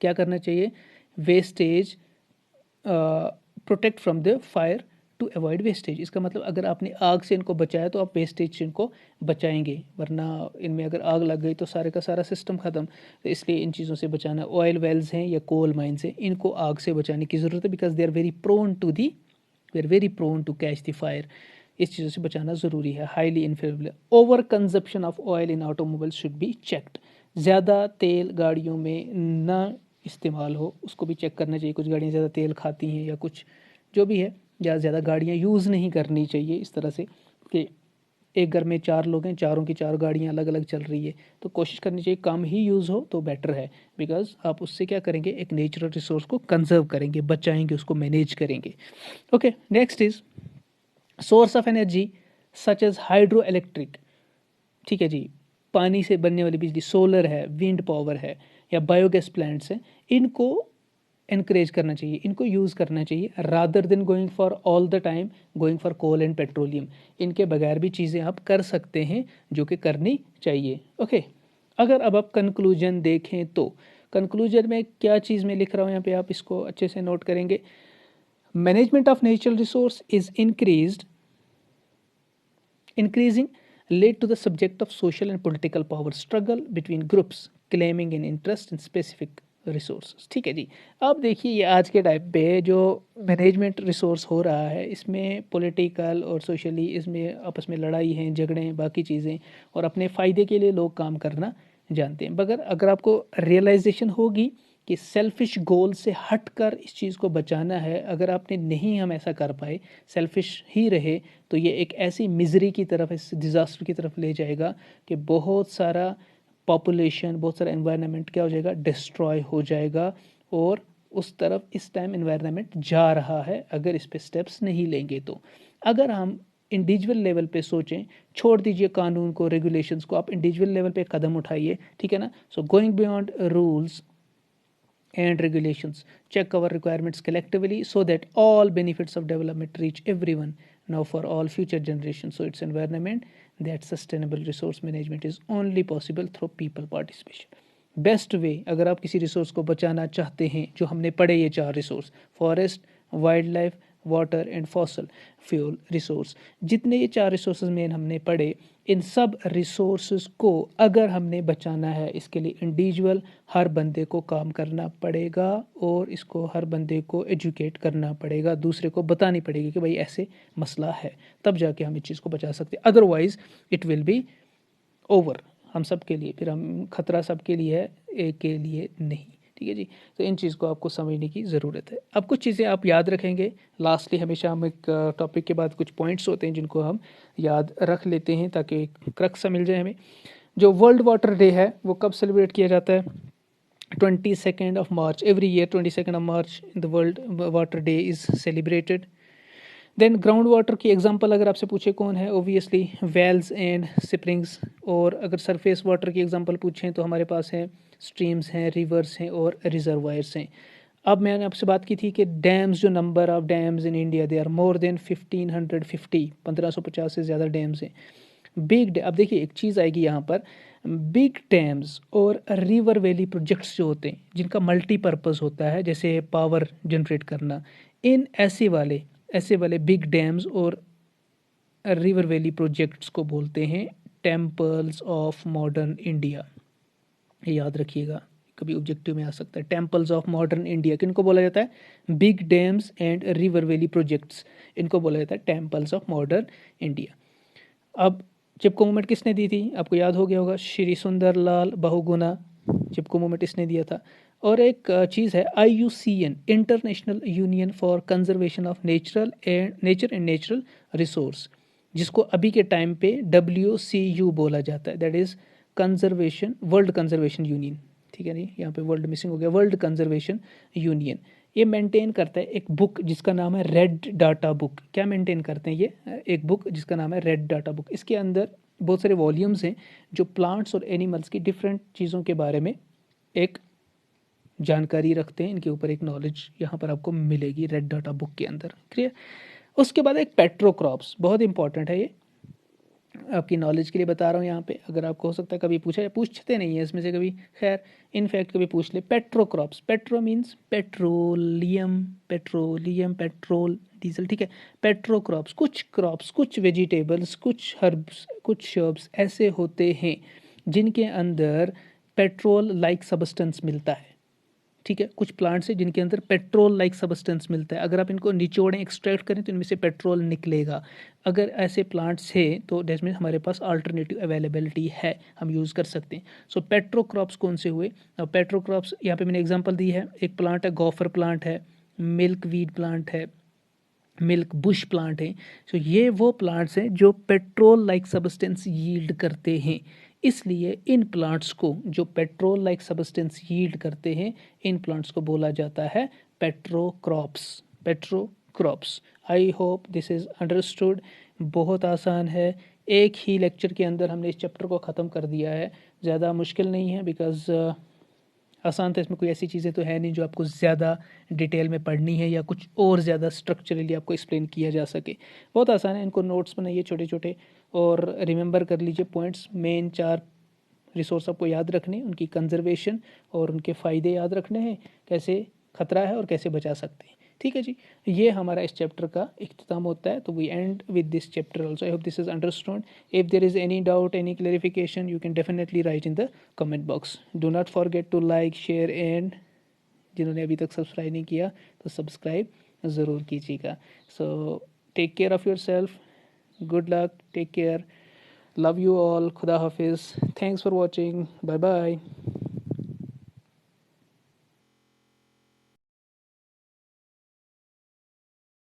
क्या करना चाहिए? Wastage, protect from the fire to avoid wastage. इसका मतलब अगर आपने आग से इनको बचाया तो आप वेस्टेज से इनको बचाएंगे, वरना इनमें अगर आग लग गई तो सारे का सारा सिस्टम ख़त्म. तो इसलिए इन चीज़ों से बचाना. ऑयल वेल्स हैं या कोल माइंस हैं, इनको आग से बचाने की ज़रूरत है, because they are very prone to catch the fire. इस चीज़ों से बचाना ज़रूरी है. Highly inflammable. Over consumption of oil in automobile should be checked. ज़्यादा तेल गाड़ियों में ना इस्तेमाल हो, उसको भी चेक करना चाहिए. कुछ गाड़ियाँ ज़्यादा तेल खाती हैं या कुछ जो भी है, या ज़्यादा गाड़ियाँ यूज़ नहीं करनी चाहिए इस तरह से कि एक घर में 4 लोग हैं, चारों की 4 गाड़ियाँ अलग अलग चल रही है. तो कोशिश करनी चाहिए कम ही यूज़ हो तो बेटर है, बिकॉज आप उससे क्या करेंगे? एक नेचुरल रिसोर्स को कंजर्व करेंगे, बचाएंगे, उसको मैनेज करेंगे. Okay, next is source of energy such as hydro electric. ठीक है जी. पानी से बनने वाली बिजली, सोलर है, विंड पावर है, या बायोगैस प्लांट्स हैं, इनको इनक्रेज करना चाहिए, इनको यूज़ करना चाहिए, rather than going for all the time going for coal and petroleum. इनके बगैर भी चीज़ें आप कर सकते हैं जो कि करनी चाहिए. ओके. अगर अब आप कंक्लूजन देखें तो कंक्लूजन में क्या चीज़ मैं लिख रहा हूँ यहाँ पे, आप इसको अच्छे से नोट करेंगे. Management of natural resource is increasing led to the subject of social and political power struggle between groups claiming an interest in specific resources. ठीक है जी. अब देखिए ये आज के टाइप पे जो मैनेजमेंट रिसोर्स हो रहा है, इसमें पॉलिटिकल और सोशली इसमें आपस में लड़ाई हैं, झगड़े हैं, बाकी चीज़ें, और अपने फ़ायदे के लिए लोग काम करना जानते हैं. मगर अगर आपको रियलाइजेशन होगी कि सेल्फिश गोल से हटकर इस चीज़ को बचाना है, अगर आपने नहीं हम ऐसा कर पाए, सेल्फिश ही रहे, तो ये एक ऐसी मिजरी की तरफ, इस डिज़ास्टर की तरफ ले जाएगा कि बहुत सारा पॉपुलेशन, बहुत सारा एनवायरनमेंट क्या हो जाएगा, डिस्ट्रॉय हो जाएगा, और उस तरफ इस टाइम एनवायरनमेंट जा रहा है अगर इस पे स्टेप्स नहीं लेंगे तो। अगर हम इंडिविजुअल लेवल पे सोचें, छोड़ दीजिए कानून को, रेगुलेशंस को, आप इंडिविजुअल लेवल पे कदम उठाइए, ठीक है ना। So going beyond rules and regulations, check our requirements collectively so that all benefits of development reach everyone now for all future generations. So it's environment that sustainable resource management is only possible through people participation. Best way, अगर आप किसी रिसोर्स को बचाना चाहते हैं, जो हमने पढ़े ये 4 resource, forest, wild life, water and fossil fuel resource, जितने ये 4 रिसोर्स मेन हमने पढ़े, इन सब रिसोर्स को अगर हमने बचाना है, इसके लिए इंडिविजुअल हर बंदे को काम करना पड़ेगा, और इसको हर बंदे को एजुकेट करना पड़ेगा, दूसरे को बतानी पड़ेगी कि भाई ऐसे मसला है, तब जाके हम इस चीज़ को बचा सकते हैं। Otherwise it will be over, हम सब के लिए, फिर हम खतरा सबके लिए है, एक के लिए नहीं, ठीक है जी। तो इन चीज़ को आपको समझने की ज़रूरत है। अब कुछ चीज़ें आप याद रखेंगे, लास्टली हमेशा हम एक टॉपिक के बाद कुछ पॉइंट्स होते हैं जिनको हम याद रख लेते हैं ताकि एक क्रक्स मिल जाए हमें। जो वर्ल्ड वाटर डे है वो कब सेलिब्रेट किया जाता है, 22nd of March every year, 22nd of March in the world water day is celebrated. Then ground water की एग्जांपल अगर आपसे पूछे कौन है, ओबियसली वेल्स एंड स्प्रिंग्स। और अगर सरफेस वाटर की एग्जांपल पूछें तो हमारे पास है स्ट्रीम्स हैं, रिवर्स हैं और रिजर्वायर्स हैं। अब मैंने आपसे बात की थी कि डैम्स, जो number of dams in India, they are more than 1550 से ज़्यादा डैम्स हैं। बिग अब देखिए एक चीज़ आएगी यहाँ पर, बिग डैम्स और रिवर वैली प्रोजेक्ट्स जो होते हैं जिनका मल्टीपर्पज़ होता है, जैसे पावर जनरेट करना, इन ऐसे वाले बिग डैम्स और रिवर वैली प्रोजेक्ट्स को बोलते हैं टेम्पल्स ऑफ मॉडर्न इंडिया। याद रखिएगा, कभी ऑब्जेक्टिव में आ सकता है, टेम्पल्स ऑफ मॉडर्न इंडिया किनको बोला जाता है, big dams and river valley projects, इनको बोला जाता है टेम्पल्स ऑफ मॉडर्न इंडिया। अब चिपको मूवमेंट किसने दी थी, आपको याद हो गया होगा, श्री सुंदरलाल बहुगुणा चिपको मूवमेंट इसने दिया था। और एक चीज़ है IUCN, international union for conservation of nature and natural resource, जिसको अभी के टाइम पे WCU बोला जाता है, that is conservation, world conservation union, ठीक है नहीं, यहाँ पे वर्ल्ड मिसिंग हो गया, वर्ल्ड कंजर्वेशन यूनियन। ये मेंटेन करता है एक बुक जिसका नाम है रेड डाटा बुक। क्या मेंटेन करते हैं ये, एक बुक जिसका नाम है रेड डाटा बुक। इसके अंदर बहुत सारे वॉल्यूम्स हैं जो प्लांट्स और एनिमल्स की डिफरेंट चीज़ों के बारे में एक जानकारी रखते हैं, इनके ऊपर एक नॉलेज यहाँ पर आपको मिलेगी रेड डाटा बुक के अंदर, क्लियर। उसके बाद एक पेट्रोक्रॉप्स, बहुत इंपॉर्टेंट है ये, आपकी नॉलेज के लिए बता रहा हूँ यहाँ पे, अगर आपको हो सकता है कभी पूछते नहीं है इसमें से कभी, खैर इनफैक्ट कभी पूछ ले। Petrocrops, petro means petroleum, petrol, diesel, ठीक है। पेट्रोक्रॉप्स, कुछ क्रॉप्स, कुछ वेजिटेबल्स, कुछ हर्ब्स, कुछ शर्ब्स ऐसे होते हैं जिनके अंदर पेट्रोल लाइक सब्सटेंस मिलता है, ठीक है। कुछ प्लांट्स हैं जिनके अंदर पेट्रोल लाइक सब्सटेंस मिलता है, अगर आप इनको निचोड़ें, एक्सट्रैक्ट करें तो इनमें से पेट्रोल निकलेगा। अगर ऐसे प्लांट्स हैं तो डेट मीन्स हमारे पास अल्टरनेटिव अवेलेबिलिटी है, हम यूज़ कर सकते हैं। सो पेट्रोक्रॉप्स कौन से हुए, पेट्रोक्रॉप्स यहाँ पे मैंने एग्जांपल दी है, एक प्लांट है गॉफर प्लांट है, मिल्क वीड प्लांट है, मिल्क बुश प्लांट है। सो ये वो प्लांट्स हैं जो पेट्रोल लाइक सब्सटेंस यील्ड करते हैं, इसलिए इन प्लांट्स को जो पेट्रोल लाइक सब्सटेंस यील्ड करते हैं, इन प्लांट्स को बोला जाता है petrocrops, petrocrops. I hope this is understood. बहुत आसान है, एक ही लेक्चर के अंदर हमने इस चैप्टर को ख़त्म कर दिया है, ज़्यादा मुश्किल नहीं है, बिकॉज आसान था, इसमें कोई ऐसी चीज़ें तो है नहीं जो आपको ज़्यादा डिटेल में पढ़नी है या कुछ और ज़्यादा स्ट्रक्चरली आपको एक्सप्लेन किया जा सके। बहुत आसान है, इनको नोट्स बनाइए छोटे छोटे और रिमेंबर कर लीजिए पॉइंट्स। मेन 4 रिसोर्स आपको याद रखने, उनकी कंजर्वेशन और उनके फ़ायदे याद रखने हैं, कैसे खतरा है और कैसे बचा सकते हैं, ठीक है जी। ये हमारा इस चैप्टर का इख्तिताम होता है, तो we end with this chapter also. I hope this is understood. If there is any doubt, any clarification, you can definitely write in the comment box. Do not forget to like, share and जिन्होंने अभी तक सब्सक्राइब नहीं किया तो सब्सक्राइब ज़रूर कीजिएगा। So take care of yourself, good luck, take care, love you all, खुदा हाफिज़, thanks for watching, bye bye.